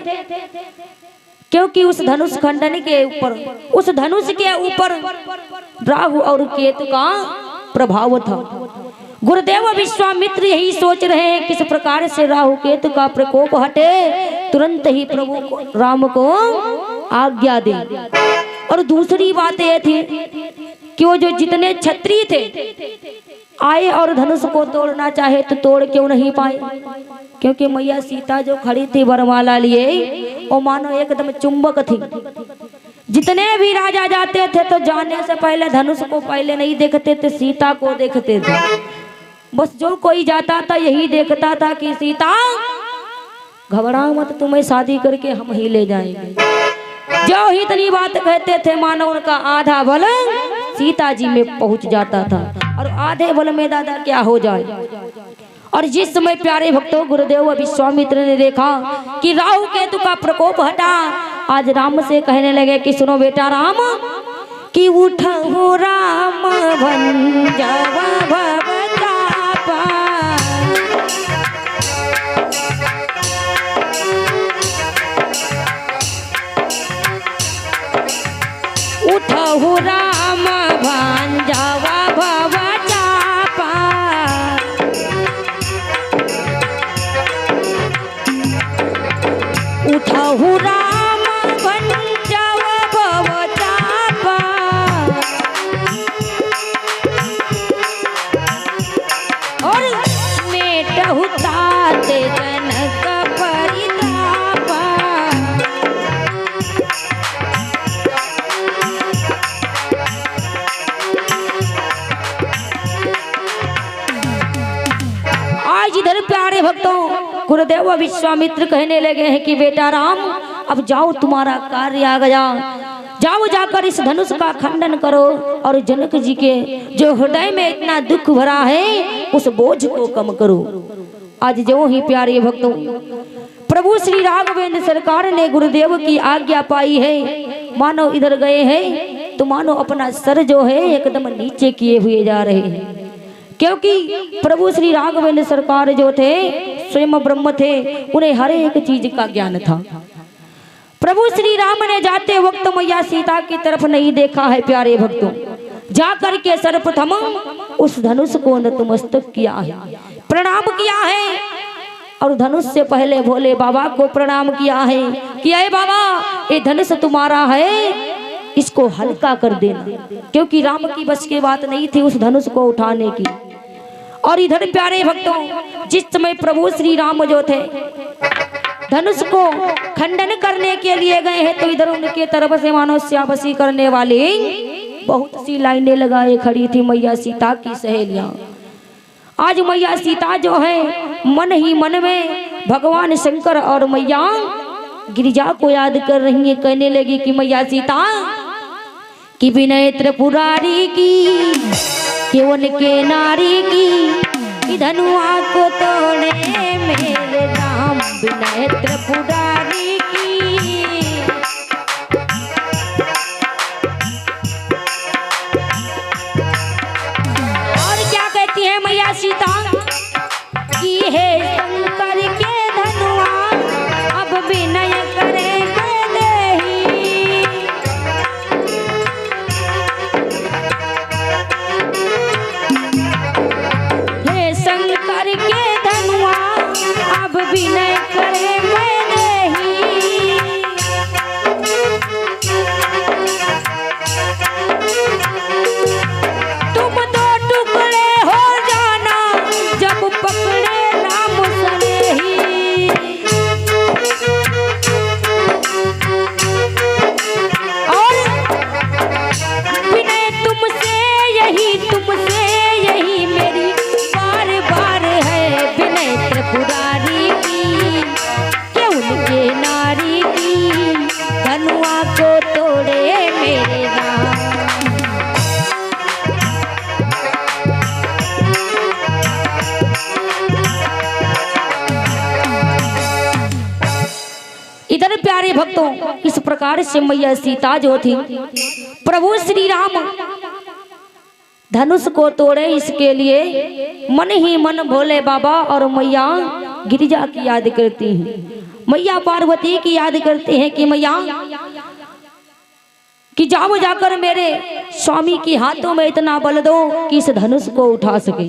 क्योंकि उस धनुष खंडन के ऊपर, उस धनुष के ऊपर राहु और केतु का प्रभाव था। गुरुदेव विश्वामित्र यही सोच रहे हैं किस प्रकार से राहु केतु का प्रकोप हटे, तुरंत ही प्रभु राम को आज्ञा दे। और दूसरी बात यह थी कि वो जो जितने क्षत्रिय थे आए और धनुष को तोड़ना चाहे तो तोड़ क्यों नहीं पाए, क्योंकि मैया सीता जो खड़ी थी वरमाला लिए वो मानो एकदम चुंबक थी। जितने भी राजा जाते थे तो जाने से पहले धनुष को पहले नहीं देखते थे, सीता को देखते थे। बस जो कोई जाता था यही देखता था कि सीता घबराओ मत, तुम्हें शादी करके हम ही ले जाएंगे। जो ही इतनी बात कहते थे मानो उनका आधा बल सीता जी में पहुंच जाता था, और आधे बल में दादा क्या हो जाए। और जिस समय प्यारे भक्तों गुरुदेव विश्वामित्र ने देखा कि राहु केतु का प्रकोप हटा, आज राम से कहने लगे कि सुनो बेटा राम कि उठो राम भंजवा भवतापा, उठो राम भंजवा भवतापा, उठो राम भंजवा भवतापा, प्यारे भक्तों, गुरुदेव विश्वामित्र कहने लगे हैं कि बेटा राम, अब जाओ, तुम्हारा कार्य आ गया, जाओ जाकर इस धनुष का खंडन करो और जनक जी के जो हृदय में इतना दुख भरा है उस बोझ को कम करो। आज जो ही प्यारे भक्तों प्रभु श्री राघवेंद्र सरकार ने गुरुदेव की आज्ञा पाई है, मानो इधर गए हैं तो मानो अपना सर जो है एकदम नीचे किए हुए जा रहे हैं, क्योंकि प्रभु श्री राघवेंद्र सरकार जो थे स्वयं ब्रह्म थे, उन्हें हर एक चीज का ज्ञान था। प्रभु श्री राम ने जाते वक्त मैया सीता की तरफ नहीं देखा है प्यारे भक्तों, जाकर के सर्वप्रथम उस धनुष को नतमस्तक किया है, प्रणाम किया है और धनुष से पहले भोले बाबा को प्रणाम किया है कि अरे बाबा, ये धनुष तुम्हारा है, इसको हल्का कर देना, क्योंकि राम की बस की बात नहीं थी उस धनुष को उठाने की। और इधर प्यारे भक्तों, जिस समय प्रभु श्री राम जो थे धनुष को खंडन करने के लिए गए हैं, तो इधर उनके तरफ से मानो स्याबसी करने वाली बहुत सी लाइनें लगाए खड़ी थी मैया सीता की सहेलियां। आज मैया सीता जो है मन ही मन में भगवान शंकर और मैया गिरिजा को याद कर रही है, कहने लगी कि मैया सीता कि विनय त्रिपुरारी की, केवन के नारी की, धनुआ को तोड़े मेरे राम, विनय त्रिपुरारी की। और क्या कहती है मैया सीता कि हे शंकर के धनुआ, अब विनय करेंगे देही। हे शंकर के धनुआ, अब विनय करेंगे देही। तुम दो टुकड़े हो जाना जब पकड़े राम सनेही। और विनय तुमसे यही मेरी बार बार है, विनय त्रिपुरारी की, के उनके नारी की, धनुआ को तोड़े मेरे राम। इधर प्यारे भक्तों, इस प्रकार से मैया सीता जो थी प्रभु श्री राम धनुष को तोड़े, इसके लिए मन ही मन भोले बाबा और मैया गिरिजा की याद करती हैं, मैया पार्वती की याद करते हैं कि मैया कि जाओ जाकर मेरे स्वामी के हाथों में इतना बल दो कि इस धनुष को उठा सके।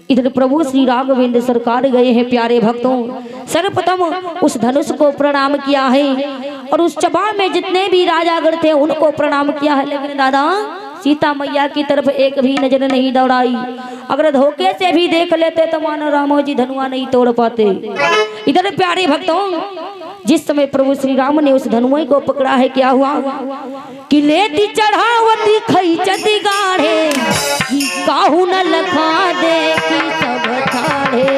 इधर प्रभु श्री राघवेंद्र सरकार गए हैं प्यारे भक्तों, सर्वप्रथम उस धनुष को प्रणाम किया है और उस सभा में जितने भी राजागण थे उनको प्रणाम किया है, लेकिन दादा सीता मैया की तरफ एक भी नजर नहीं दौड़ाई। अगर धोखे से भी देख लेते तो मानो रामो जी धनुआ नहीं तोड़ पाते। इधर प्यारे भक्तों, जिस समय प्रभु श्री राम ने उस धनुए को पकड़ा है, क्या हुआ कि लेती चढ़ावती खैचती गाढ़े, कि काहू न लखा दे कि सब ठाढ़े।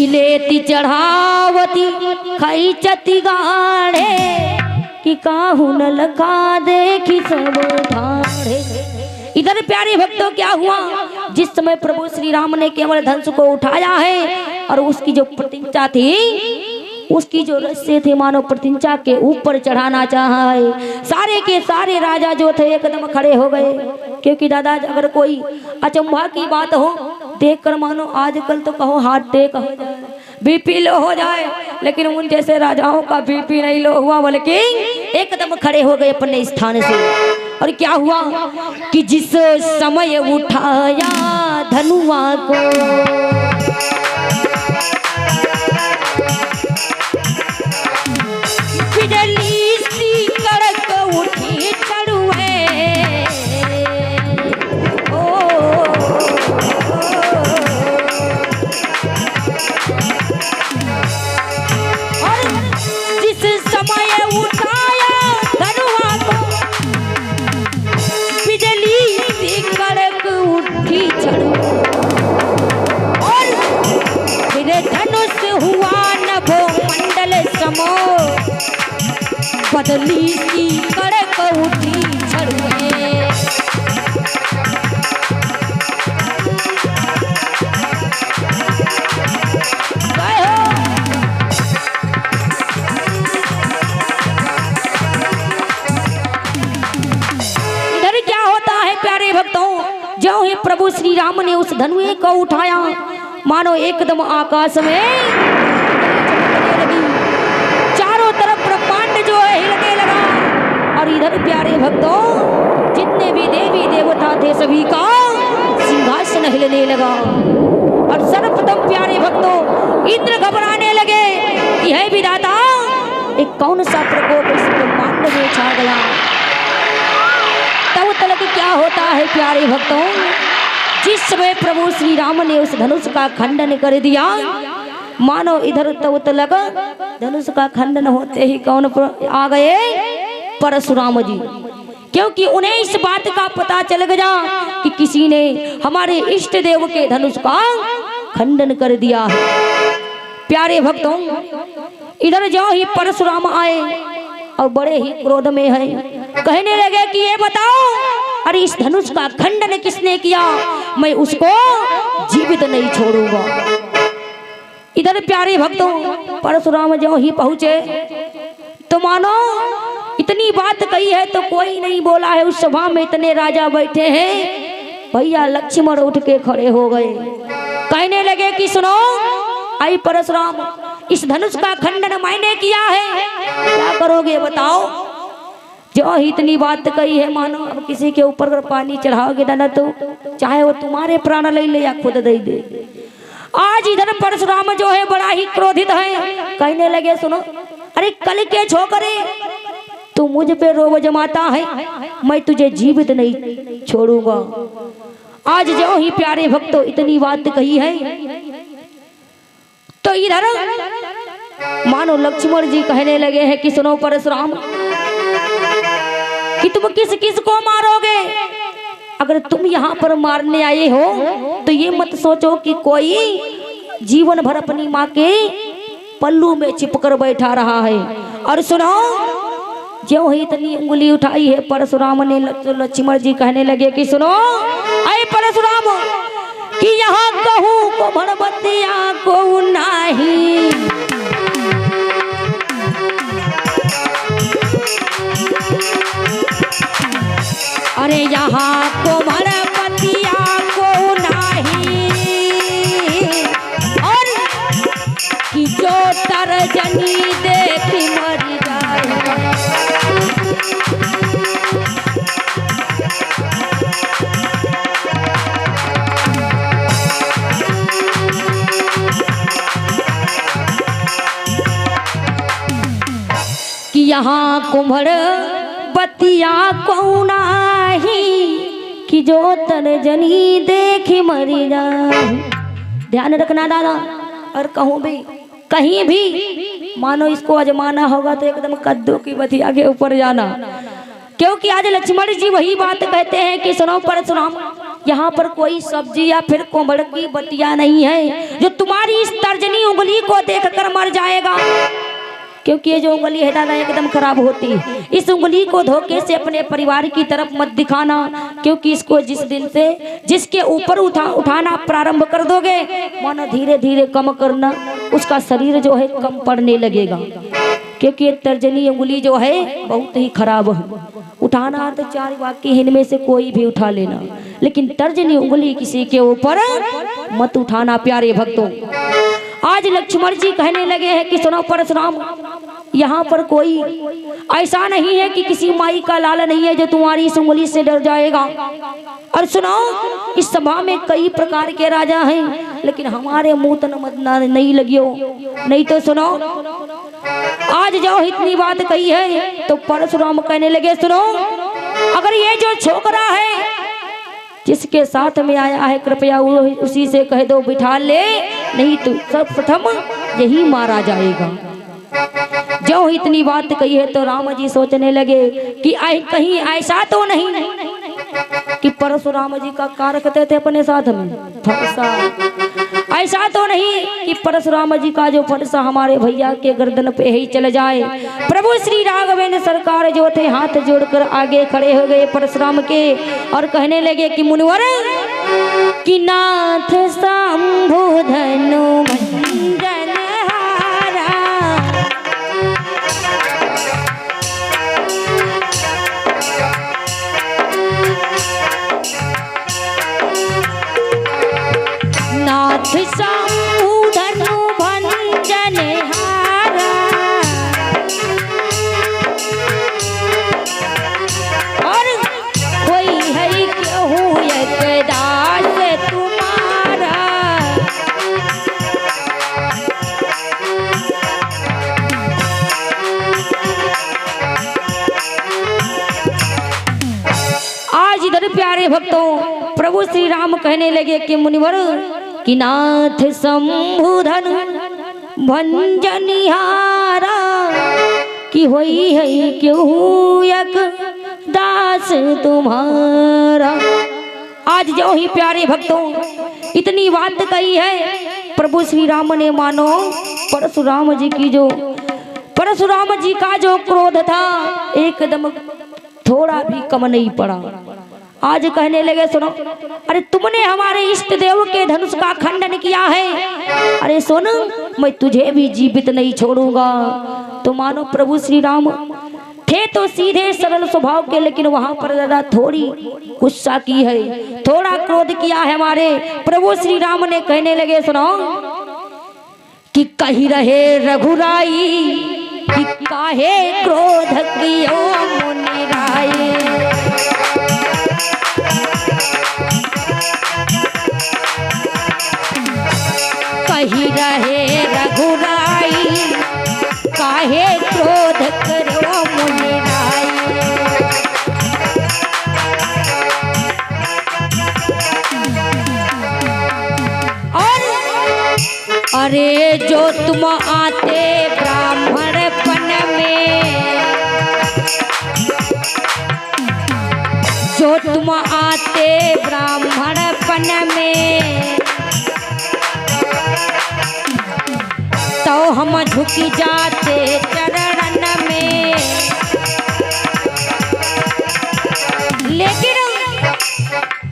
लेती चढ़ावती खैचती गाढ़े, कि काहू न लखा देखी सब ठाढ़े। इधर प्यारे भक्तों क्या हुआ, जिस समय प्रभु श्री राम ने केवल धनुष को उठाया है और उसकी जो प्रतिज्ञा थी, उसकी जो रस्से थे मानो प्रतिज्ञा के ऊपर चढ़ाना चाहा है, सारे के सारे राजा जो थे एकदम खड़े हो गए। क्योंकि दादा अगर कोई अचंभा की बात हो देखकर मानो आजकल तो कहो हार्ट अटैक हो जाए, बीपी लो हो जाए, लेकिन उन जैसे राजाओं का बीपी नहीं लो हुआ, बल्कि एकदम खड़े हो गए अपने स्थान से। और क्या हुआ कि जिस समय उठाया धनुआ को, बिजली सी कड़क उठी चढ़ुए। बदली सी कड़क उठी छड़ में। इधर क्या होता है प्यारे भक्तों, जो ही प्रभु श्री राम ने उस धनुए को उठाया, मानो एकदम आकाश में चमकने लगी, चारों तरफ ब्रह्मांड जो है हिलने लगा। और इधर प्यारे भक्तों जितने भी देवी देवता थे सभी का सिंहासन हिलने लगा। और सर्वप्रथम प्यारे भक्तों इंद्र घबराने लगे कि है विधाता, एक कौन सा प्रकोप इस ब्रह्मांड में छा गया। तब तक क्या होता है प्यारे भक्तों, जिस समय प्रभु श्री राम ने उस धनुष का खंडन कर दिया, मानो इधर तब तक धनुष का खंडन होते ही कौन आ गए, परशुराम जी। क्योंकि उन्हें इस बात का पता चल गया कि किसी ने हमारे इष्ट देव के धनुष का खंडन कर दिया है। प्यारे भक्तों इधर जो ही परशुराम आए और बड़े ही क्रोध में है, कहने लगे कि ये बताओ, अरे इस धनुष का खंडन किसने किया, मैं उसको जीवित नहीं छोड़ूंगा। इधर प्यारे भक्तों परशुराम जो ही पहुंचे तो मानो इतनी बात कही है तो कोई नहीं बोला है। उस सभा में इतने राजा बैठे हैं, भैया लक्ष्मण उठ के खड़े हो गए, कहने लगे कि सुनो, आई परशुराम, इस धनुष का खंडन मैंने किया है, क्या करोगे बताओ। जो ही इतनी बात कही है, मानो अब किसी के ऊपर अगर पानी चढ़ाओगे ना तो चाहे वो तुम्हारे प्राण ले ले या खुद दे दे। आज इधर परशुराम जो है बड़ा ही क्रोधित है, कहने लगे सुनो, अरे कल के छोकरे तू मुझ पे रोब जमाता है, मैं तुझे जीवित नहीं छोड़ूंगा। आज जो ही प्यारे भक्तों इतनी बात कही है तो इधर मानो लक्ष्मण जी कहने लगे हैं कि सुनो परशुराम, कि तुम किस किस को मारोगे। अगर तुम यहाँ पर मारने आए हो तो ये मत सोचो कि कोई जीवन भर अपनी माँ के पल्लू में चिपकर बैठा रहा है। और सुनो, जो ही इतनी उंगली उठाई है परशुराम ने, लक्ष्मण जी कहने लगे कि सुनो, अरे परशुराम, कि यहाँ कहूँ को भड़बतिया को नहीं, अरे यहाँ को भड़बतिया को नहीं, और कि जो तर्जनी देखी मर जाए। कि यहाँ कुम्हड़ बतिया को नाही, कि जो तर्जनी देखी मरी जाए। ध्यान रखना दादा, और कहूँ भी कहीं भी मानो इसको आजमाना होगा तो एकदम कद्दू की बतिया के ऊपर जाना। क्योंकि आज लक्ष्मण जी वही बात कहते हैं कि सुनो परशुराम, यहाँ पर कोई सब्जी या फिर कोमड़ की बतिया नहीं है जो तुम्हारी इस तर्जनी उंगली को देखकर मर जाएगा। क्योंकि ये जो उंगली है दादा एकदम खराब होती है। इस उंगली को धोखे से अपने परिवार की तरफ मत दिखाना, क्योंकि इसको जिस दिन से जिसके ऊपर उठाना प्रारंभ कर दोगे, मानो धीरे धीरे कम करना, उसका शरीर जो है कम पड़ने लगेगा। क्योंकि ये तर्जनी उंगली जो है बहुत ही खराब है। उठाना तो चार वाक्य इनमें से कोई भी उठा लेना, लेकिन तर्जनी उंगली किसी के ऊपर मत उठाना। प्यारे भक्तों, आज लक्ष्मण जी कहने लगे हैं कि सुनो परशुराम, यहाँ पर कोई ऐसा नहीं है कि किसी माई का लाल नहीं है जो तुम्हारी इस उंगली से डर जाएगा। और सुनो, इस सभा में कई प्रकार के राजा हैं, लेकिन हमारे मुंह तन मदना नहीं लगियो। नहीं तो सुनो, आज जो इतनी बात कही है तो परशुराम कहने लगे सुनो, अगर ये जो छोकरा है जिसके साथ में आया है कृपया उसी से कह दो बिठा ले, नहीं तो सर्वप्रथम यही मारा जाएगा। जो इतनी बात कही है तो राम जी सोचने लगे कि कहीं ऐसा तो नहीं कि परशुराम जी का कार रखते थे अपने साथ में फरसा। ऐसा तो नहीं कि परशुराम जी का जो फरसा हमारे भैया के गर्दन पे ही चल जाए। प्रभु श्री राघवेंद्र सरकार जो थे हाथ जोड़कर आगे खड़े हो गए परशुराम के और कहने लगे कि मुनिवर कि नाथ शंभु धनु मंजन हारा, नाथ शंभु धनु भंजन हारा, और कोई है केहू एक दास तुम्हारा। आज इधर प्यारे भक्तों प्रभु श्री राम कहने लगे कि मुनिवर कि नाथ शंभु धनु भंजनिहारा, कि होई है क्यों एक दास तुम्हारा। आज जो ही प्यारे भक्तों इतनी बात कही है प्रभु श्री राम ने, मानो परशुराम जी का जो क्रोध था एकदम थोड़ा भी कम नहीं पड़ा। आज कहने लगे सुनो, अरे तुमने हमारे इष्ट देव के धनुष का खंडन किया है, अरे सुन मैं तुझे भी जीवित नहीं छोड़ूंगा। तो मानो प्रभु श्री राम थे तो सीधे सरल स्वभाव के, लेकिन वहां पर जरा थोड़ी गुस्सा की है, थोड़ा क्रोध किया है हमारे प्रभु श्री राम ने। कहने लगे सुनो कि कही रहे रघुराई कि काहे क्रोध कियो मुनि राई, कही रहे रघुराई काहे क्रोध करो मुनि राई। और अरे जो तुम आते ब्राह्मणपन में, जो तुम आते ब्राह्मणपन में, तो हम झुक जाते चरण में। लेकिन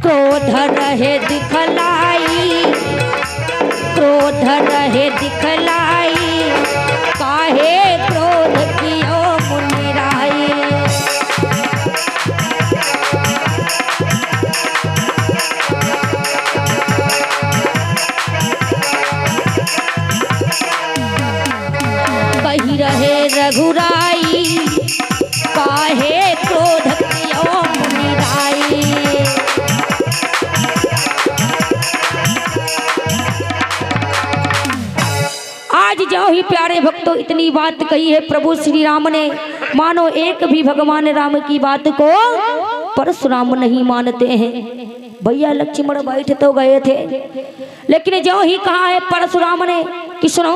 क्रोध रहे दिखलाई, क्रोध रहे दिखलाई, काहे क्रोध कियो मुनि राई। कही रहे रघुराई काहे क्रोध कियो मुनि राई। आज जो ही प्यारे भक्तों इतनी बात कही है प्रभु श्री राम ने, मानो एक भी भगवान राम की बात को परशुराम नहीं मानते हैं। भैया लक्ष्मण बैठ तो गए थे, लेकिन जो ही कहा है परशुराम ने कि सुनो,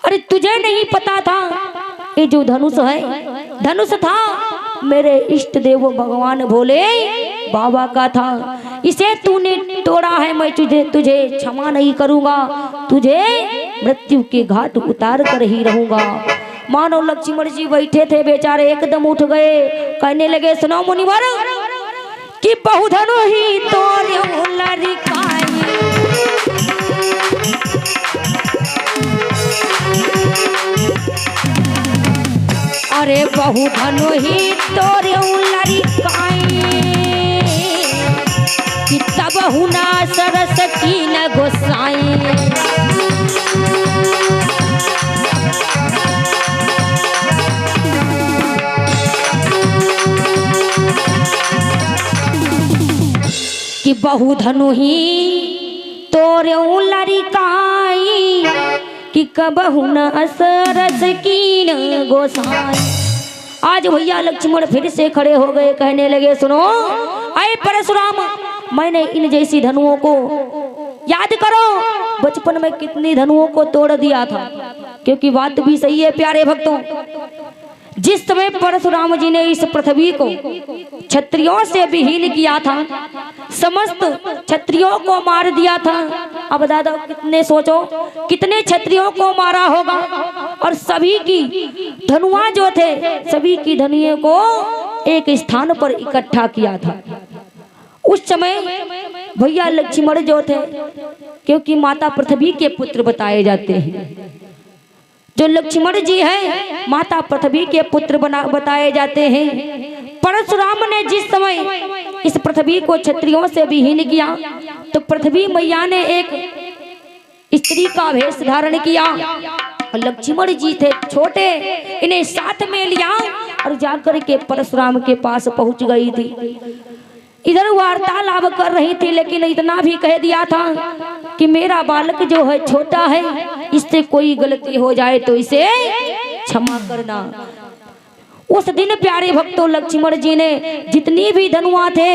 अरे तुझे नहीं पता था ये जो धनुष है, धनुष था मेरे इष्ट देव भगवान भोले बाबा का था, इसे तूने तोड़ा है, मैं तुझे क्षमा नहीं करूंगा, तुझे मृत्यु के घाट उतार कर ही रहूंगा। मानो लक्ष्मण जी बैठे थे बेचारे एकदम उठ गए, कहने लगे सुनो मुनिवर कि बहुधनु ही तोरे लरिकाई, अरे बहुधनु ही तोरे लरिकाई, कि तब हुना सरस की न गोसाई। कि बहुधनु ही तोरे लरिकाई, कि कबहु न असरस की न गोसाई। आज भैया लक्ष्मण फिर से खड़े हो गए, कहने लगे सुनो अरे परशुराम, मैंने इन जैसी धनुओं को याद करो, बचपन में कितनी धनुओं को तोड़ दिया था। क्योंकि बात भी सही है प्यारे भक्तों, जिस समय परशुराम जी ने इस पृथ्वी को क्षत्रियों से विहीन किया था, समस्त क्षत्रियों को मार दिया था, अब दादा कितने सोचो कितने क्षत्रियों को मारा होगा और सभी की धनुआ जो थे सभी की धनुओं को एक स्थान पर इकट्ठा किया था। उस समय भैया लक्ष्मण जो थे, क्योंकि माता पृथ्वी के पुत्र बताए जाते हैं, जो लक्ष्मण जी हैं माता पृथ्वी के पुत्र बताए जाते हैं। परशुराम ने जिस समय इस पृथ्वी को क्षत्रियों से विहीन किया तो पृथ्वी मैया ने एक स्त्री का वेश धारण किया और लक्ष्मण जी थे छोटे, इन्हें साथ में लिया और जाकर के परशुराम के पास पहुंच गई थी। इधर वार्तालाप कर रही थी, लेकिन इतना भी कह दिया था कि मेरा बालक जो है छोटा है, इससे कोई गलती हो जाए तो इसे क्षमा करना। उस दिन प्यारे भक्तों लक्ष्मण जी ने जितनी भी धनुआ थे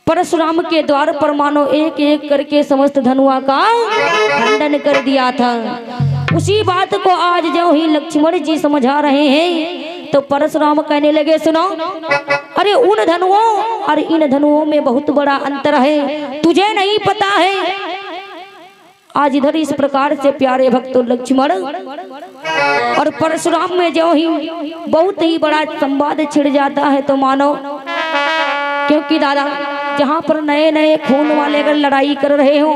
परशुराम के द्वार पर मानो एक एक करके समस्त धनुआ का खंडन कर दिया था। उसी बात को आज जो ही लक्ष्मण जी समझा रहे हैं तो परशुराम कहने लगे सुनो, अरे उन धनुओं और इन धनुओं में बहुत बड़ा अंतर है, तुझे नहीं पता है। आज इधर इस प्रकार से प्यारे भक्तों लक्ष्मण और परशुराम में जो ही बहुत ही बड़ा संवाद छिड़ जाता है तो मानो, क्योंकि दादा जहाँ पर नए नए खून वाले अगर लड़ाई कर रहे हो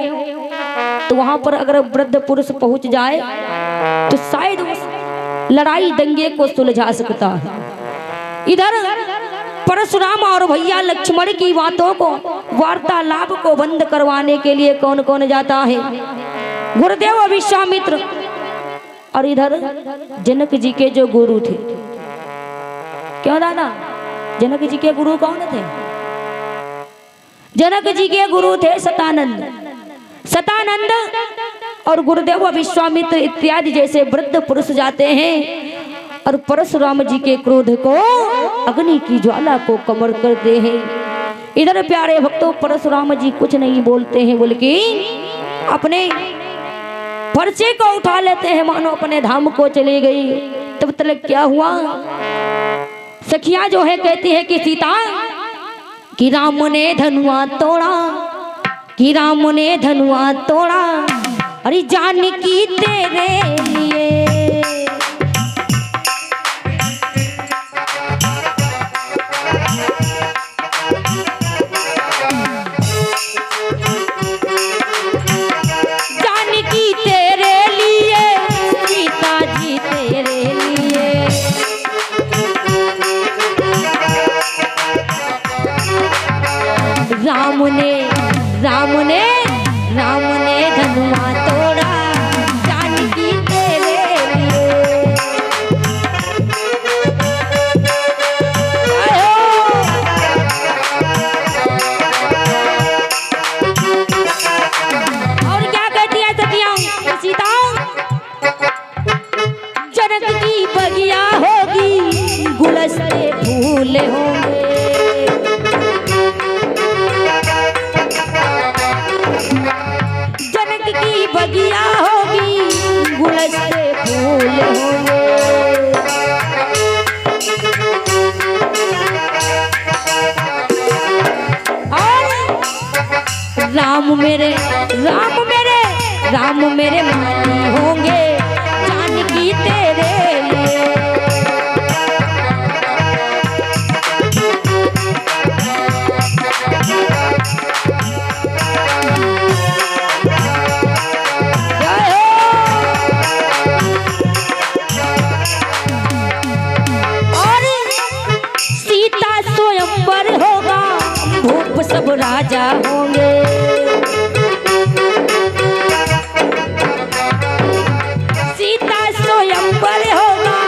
तो वहां पर अगर वृद्ध पुरुष पहुंच जाए तो शायद उस लड़ाई दंगे को सुलझा सकता है। इधर परशुराम और भैया लक्ष्मण की बातों को वार्तालाप को बंद करवाने के लिए कौन कौन जाता है? गुरुदेव विश्वामित्र और इधर जनक जी के जो गुरु थे। क्यों दादा? जनक जी के गुरु कौन थे? जनक जी के गुरु थे सतानंद। सतानंद और गुरुदेव विश्वामित्र इत्यादि जैसे वृद्ध पुरुष जाते हैं और परशुराम जी के क्रोध को अग्नि की ज्वाला को कमर करते हैं। इधर प्यारे भक्तों परशुराम जी कुछ नहीं बोलते हैं, बल्कि अपने पर्चे को उठा लेते हैं, मानो अपने धाम को चले गई। तब तक क्या हुआ? सखिया जो है कहती है कि सीता कि राम ने धनुआ तोड़ा, कि राम ने धनुआ तोड़ा, अरे जानकी तेरे लिए। जानकी तेरे लिए, सीता जी तेरे लिए। राम ने धनुआ तोड़ा, जानकी तेरे लिए। और क्या कहती है सखियां? सीता जनक की बगिया होगी, गुलस्ते फूल होंगे। की बगिया होगी, गुलस्ते फूल होंगे। और राम मेरे माली होंगे, जानकी तेरे लिए। सब राजा होंगे। सीता स्वयंवर होगा,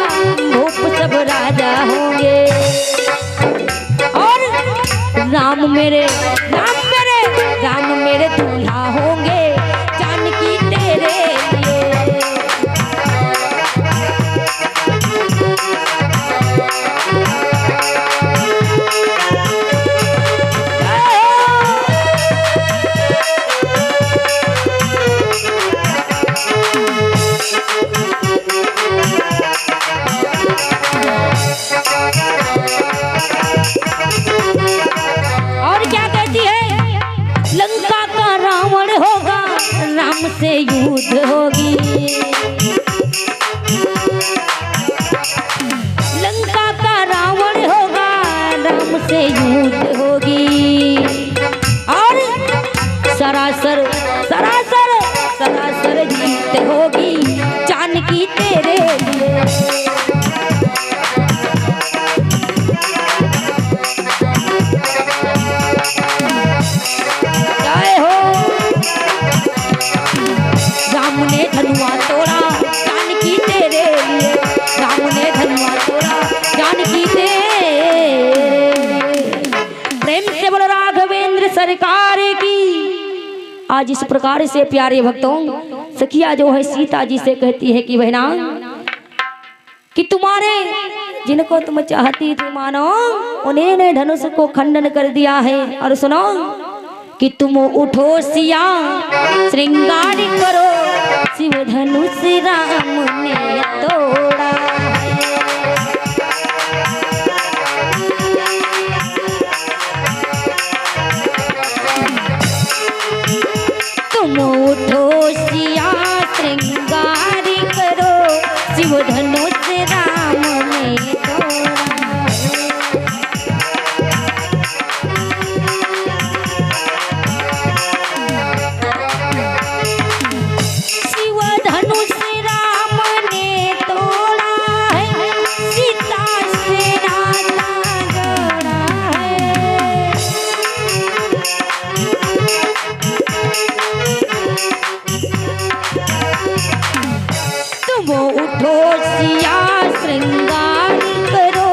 से युद्ध होगी। लंका का रावण होगा, राम से युद्ध होगी। और सरासर सरासर सरासर जीत होगी जानकी तेरे लिए। जय हो। राम ने धनुआ तोड़ा जानकी तेरे लिए, राम ने धनुआ तोड़ा जानकी तेरे लिए। प्रेम से बोलो राघवेंद्र सरकार की। आज इस प्रकार से प्यारे भक्तों सखिया जो है सीता जी से कहती है कि बहना कि तुम्हारे जिनको तुम चाहती थी मानो उन्हें धनुष को खंडन कर दिया है। और सुनो कि तुम उठो सिया श्रृंगार करो, शिव धनुष राम ने तोड़ा। तुम उठो सिया श्रृंगार करो, शिव धनुष राम ने तोड़ा। शिव धनुष राम ने तोड़ा है, सीता से नाता जोड़ा है। तुम उठो सिया श्रृंगार करो,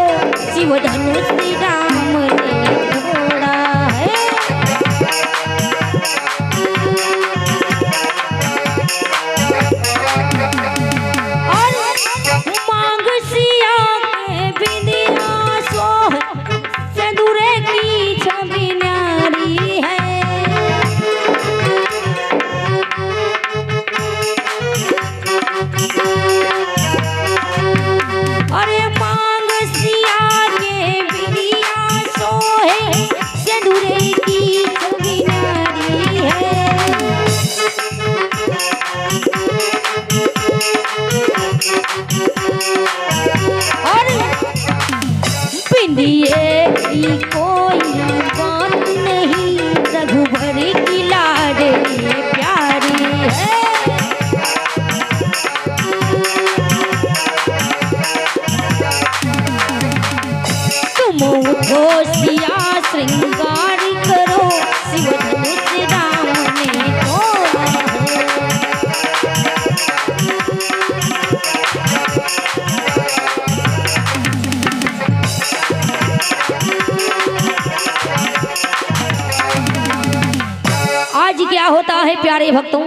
शिव धनुष राम ने तोड़ा है। और मांग सिया के बिंदिया सोह, सिंदूरे की छवि न्यारी है। अरे मांग सिया के बिंदिया सोहे, सिंदूरे की छवि न्यारी है। और बिंदिए की कोई बात नहीं, रघुबर की लाडली प्यारी है। तुम उठो सिया श्रृंगार करो, शिव धनुष राम ने तोड़ा है। आज क्या होता है प्यारे भक्तों,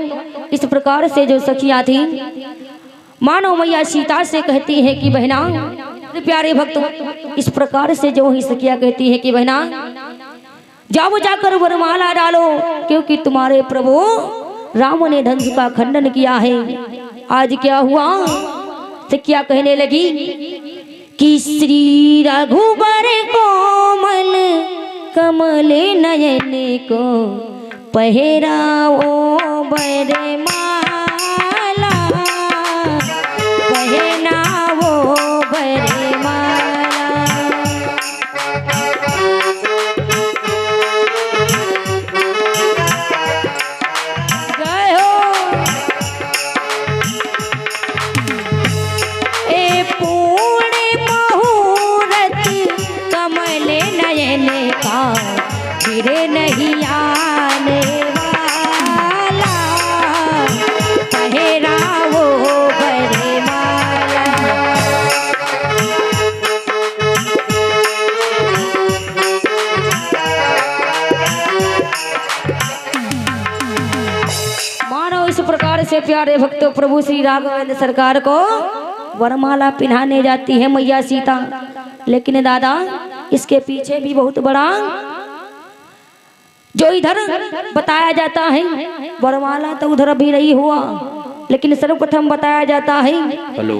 इस प्रकार से जो सखियां थी मानो मैया सीता से कहती है कि बहना, प्यारे भक्तों इस प्रकार से जो ही सखिया कहती है कि बहना जाओ जाकर वरमाला डालो, क्योंकि तुम्हारे प्रभु राम ने धनुष का खंडन किया है। आज क्या हुआ, सखिया कहने लगी कि श्री रघुबर कोमल कमल नयन को पहराओ बरमाला, पहनाओ बरमाला। जय हो। ए पूर्ण मुहूर्त कमल नयन का फिर नहीं आने वाला, पहराओ बरमाला। मानो इस प्रकार से प्यारे भक्तों प्रभु श्री राघवेंद्र सरकार को वरमाला पिन्हाने जाती है मैया सीता। लेकिन दादा इसके पीछे भी बहुत बड़ा जो इधर बताया जाता है, वरमाला तो उधर भी नहीं हुआ, लेकिन सर्वप्रथम बताया जाता है। हेलो।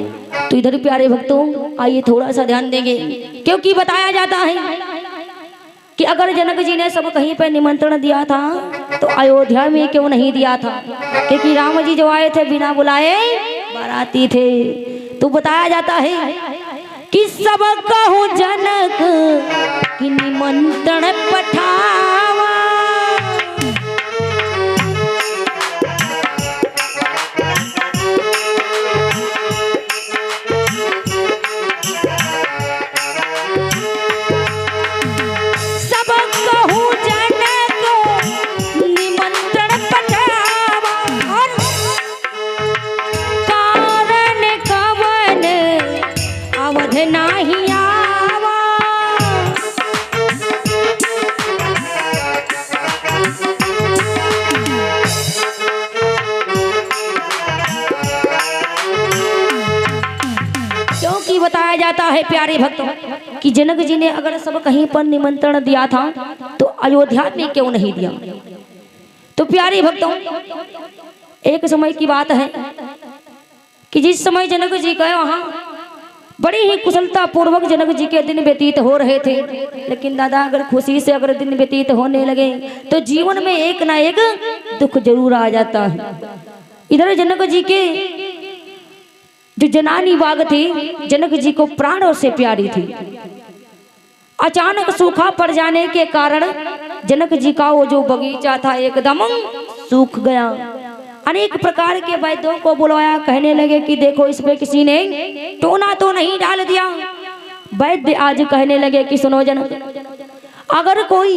तो इधर प्यारे भक्तों आइए थोड़ा सा ध्यान देंगे, क्योंकि बताया जाता है कि अगर जनक जी ने सब कहीं पर निमंत्रण दिया था तो अयोध्या में क्यों नहीं दिया था? क्योंकि राम जी जो आए थे बिना बुलाए बाराती थे। तो बताया जाता है कि सब कहूँ जनक कि निमंत्रण पठावा, नहीं आवा। क्योंकि बताया जाता है प्यारे भक्तों कि जनक जी ने अगर सब कहीं पर निमंत्रण दिया था तो अयोध्या में क्यों नहीं दिया? तो प्यारे भक्तों एक समय की बात है कि जिस समय जनक जी गए वहां बड़ी ही कुशलता पूर्वक जनक जी के दिन व्यतीत हो रहे थे। लेकिन दादा अगर खुशी से अगर दिन व्यतीत होने लगे तो जीवन में एक ना एक दुख जरूर आ जाता है। इधर जनक जी के जो जनानी बाग थी जनक जी को प्राणों से प्यारी थी। अचानक सूखा पड़ जाने के कारण जनक जी का वो जो बगीचा था एकदम सूख गया। अनेक प्रकार के वैद्यों को बुलाया, कहने लगे कि देखो इस पे किसी ने टोना तो नहीं डाल दिया। वैद्य आज कहने लगे कि सुनो जनक, अगर कोई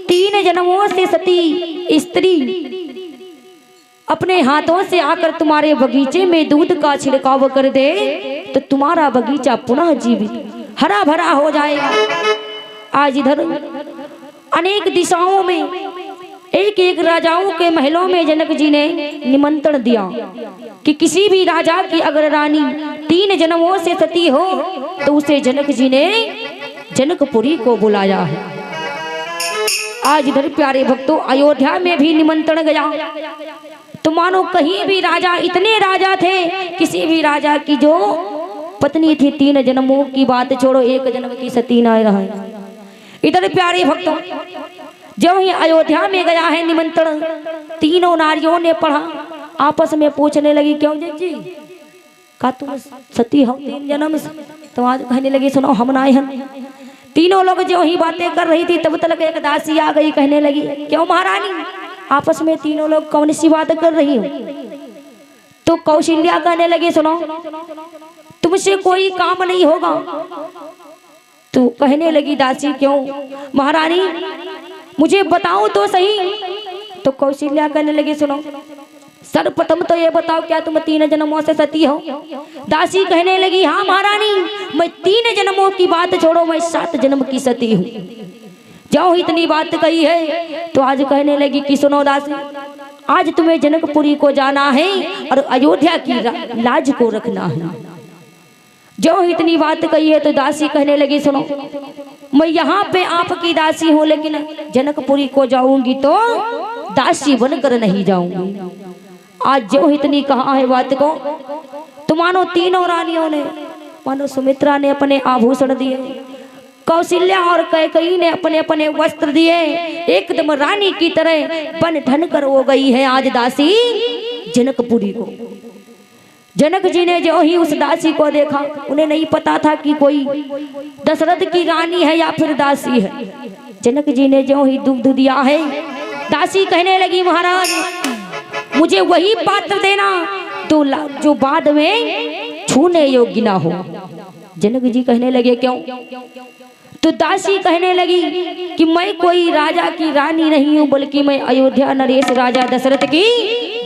3 जन्मों से सती स्त्री अपने हाथों से आकर तुम्हारे बगीचे में दूध का छिड़काव कर दे तो तुम्हारा बगीचा पुनः जीवित हरा भरा हो जाएगा। आज इधर अनेक दिशाओं में एक एक राजाओं के महलों में जनक जी ने निमंत्रण दिया कि किसी भी राजा की अगर रानी 3 जन्मों से सती हो तो उसे जनक जी ने जनकपुरी को बुलाया है। आज इधर प्यारे भक्तों अयोध्या में भी निमंत्रण गया तो मानो कहीं भी राजा, इतने राजा थे, किसी भी राजा की जो पत्नी थी 3 जन्मों की बात छोड़ो 1 जन्म की सती न रहे। इधर प्यारे भक्तों जो ही अयोध्या में गया है निमंत्रण, तीनों नारियों ने पढ़ा, आपस में पूछने लगी क्यों जज जी का तुम सती हो 3 जन्म से? तो आज कहने लगी सुनो हम ना हम। तीनों लोग जो ही बातें कर रही थी तब तक एक दासी आ गई, कहने लगी क्यों महारानी आपस में तीनों लोग कौन सी बात कर रही हो? तो कौशल्या कहने लगी सुनो तुमसे कोई काम नहीं होगा। तो कहने लगी दासी क्यों महारानी मुझे बताओ तो सही। तो कौशल्या कहने लगी सुनो सर्वप्रथम तो ये बताओ क्या तुम 3 जन्मों से सती हो? दासी कहने लगी हाँ महारानी मैं 3 जन्मों की बात छोड़ो मैं 7 जन्म की सती हूँ। जाओ इतनी बात कही है तो आज कहने लगी कि सुनो दासी आज तुम्हें जनकपुरी को जाना है और अयोध्या की लाज को रखना है। जो इतनी बात कही है तो दासी कहने लगी सुनो मैं यहाँ पे आपकी दासी हूँ लेकिन जनकपुरी को जाऊंगी तो दासी बनकर नहीं जाऊंगी। आज जो इतनी कहा है बात को तो मानो तीनों रानियों ने, मानो सुमित्रा ने अपने आभूषण दिए, कौशल्या और कैकेयी ने अपने अपने वस्त्र दिए, एकदम रानी की तरह बन ठन कर हो गई है आज दासी जनकपुरी को। जनक जी ने जो ही उस दासी को देखा उन्हें नहीं पता था कि कोई दशरथ की रानी है या फिर दासी है। जनक जी ने जो ही दूध दिया है दासी कहने लगी महाराज मुझे वही पात्र देना तो जो बाद में छूने योग्य ना हो। जनक जी कहने लगे क्यों? तो दासी कहने लगी कि मैं कोई राजा की रानी नहीं हूं बल्कि मैं अयोध्या नरेश राजा दशरथ की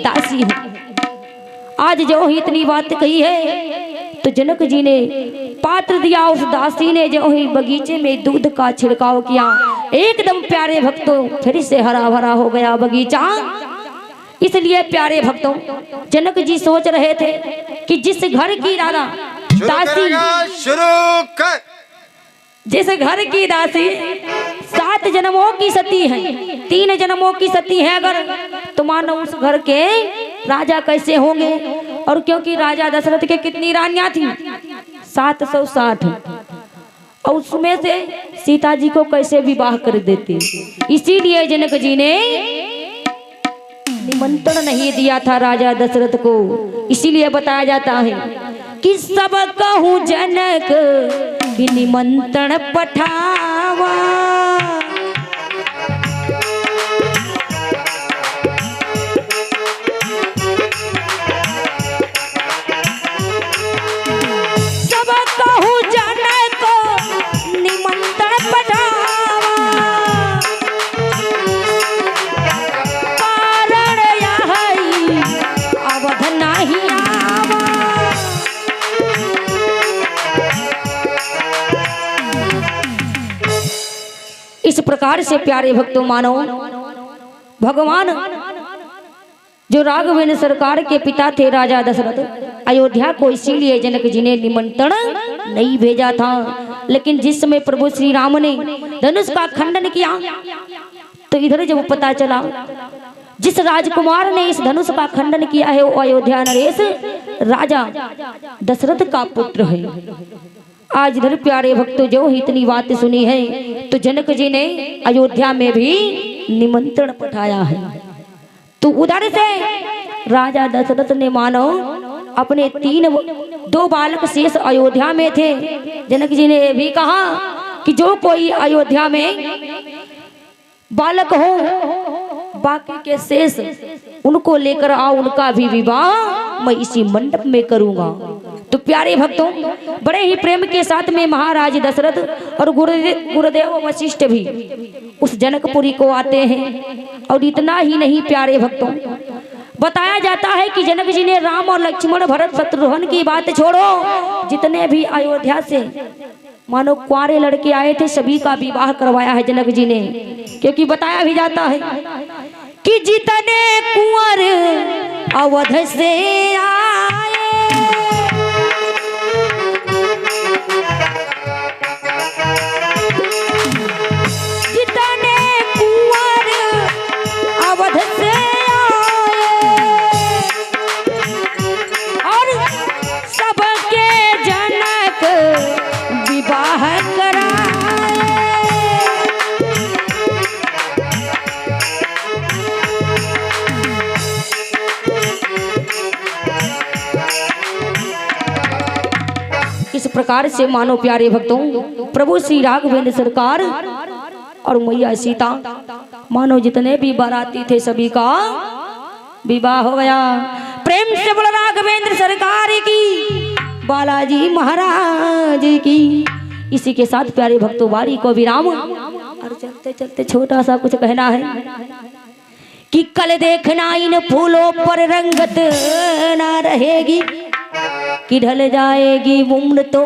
दासी हूं। आज जो ही इतनी बात कही है तो जनक जी ने पात्र दिया, उस दासी ने जो ही बगीचे में दूध का छिड़काव किया, एकदम प्यारे भक्तों फिर से हरा भरा हो गया बगीचा। इसलिए प्यारे भक्तों जनक जी सोच रहे थे कि जिस घर की राधा दासी शुरू कर, जिस घर की दासी 7 जन्मों की सती है, 3 जन्मों की सती है अगर तो मानो उस घर के राजा कैसे होंगे। और क्योंकि राजा दशरथ के कितनी रानियां थी 760 और उसमें से सीता जी को कैसे विवाह कर देते। इसीलिए जनक जी ने निमंत्रण नहीं दिया था राजा दशरथ को। इसीलिए बताया जाता है कि सब कहूँ जनक कि निमंत्रण पठावा। सब कहूँ जनक निमंत्रण पठावा, कारण यही अवध नहीं आवा। इस प्रकार से प्यारे भक्तों मानो, भगवान जो राघवेंद्र सरकार के पिता थे राजा दशरथ, अयोध्या को इसीलिए जनक जी ने निमंत्रण नहीं भेजा था। लेकिन जिस समय प्रभु श्री राम ने धनुष का खंडन किया तो इधर जब पता चला जिस राजकुमार ने इस धनुष का खंडन किया है वो अयोध्या नरेश राजा दशरथ का पुत्र है। आज इधर प्यारे भक्तों जो इतनी बात सुनी है तो जनक जी ने अयोध्या में भी निमंत्रण पठाया है। तो उधर से राजा दशरथ ने मानो अपने दो बालक शेष अयोध्या में थे। जनक जी ने भी कहा कि जो कोई अयोध्या में बालक हो बाकी के शेष उनको लेकर आओ, उनका भी विवाह मैं इसी मंडप में करूंगा। तो प्यारे भक्तों बड़े ही प्रेम के साथ में महाराज दशरथ और गुरुदेव वशिष्ठ भी उस जनकपुरी को आते हैं। और इतना ही नहीं प्यारे भक्तों, बताया जाता है कि जनक जी ने राम और लक्ष्मण भरत शत्रुघ्न की बात छोड़ो, जितने भी अयोध्या से मानो कुंवारे लड़के आए थे सभी का विवाह करवाया है जनक जी ने। क्योंकि बताया भी जाता है कि जितने कुंवर अवध से आए अवध से आए और सबके जनक विवाह कराए। इस प्रकार से मानो प्यारे भक्तों प्रभु श्री राघवेंद्र सरकार और मैया सीता मानो जितने भी बाराती थे सभी का विवाह हो गया। प्रेम से बोला राघवेंद्र सरकार की, बालाजी महाराज की। इसी के साथ प्यारे भक्तों वारी को विराम। और चलते चलते छोटा सा कुछ कहना है कि कल देखना इन फूलों पर रंगत ना रहेगी कि ढल जाएगी उम्र तो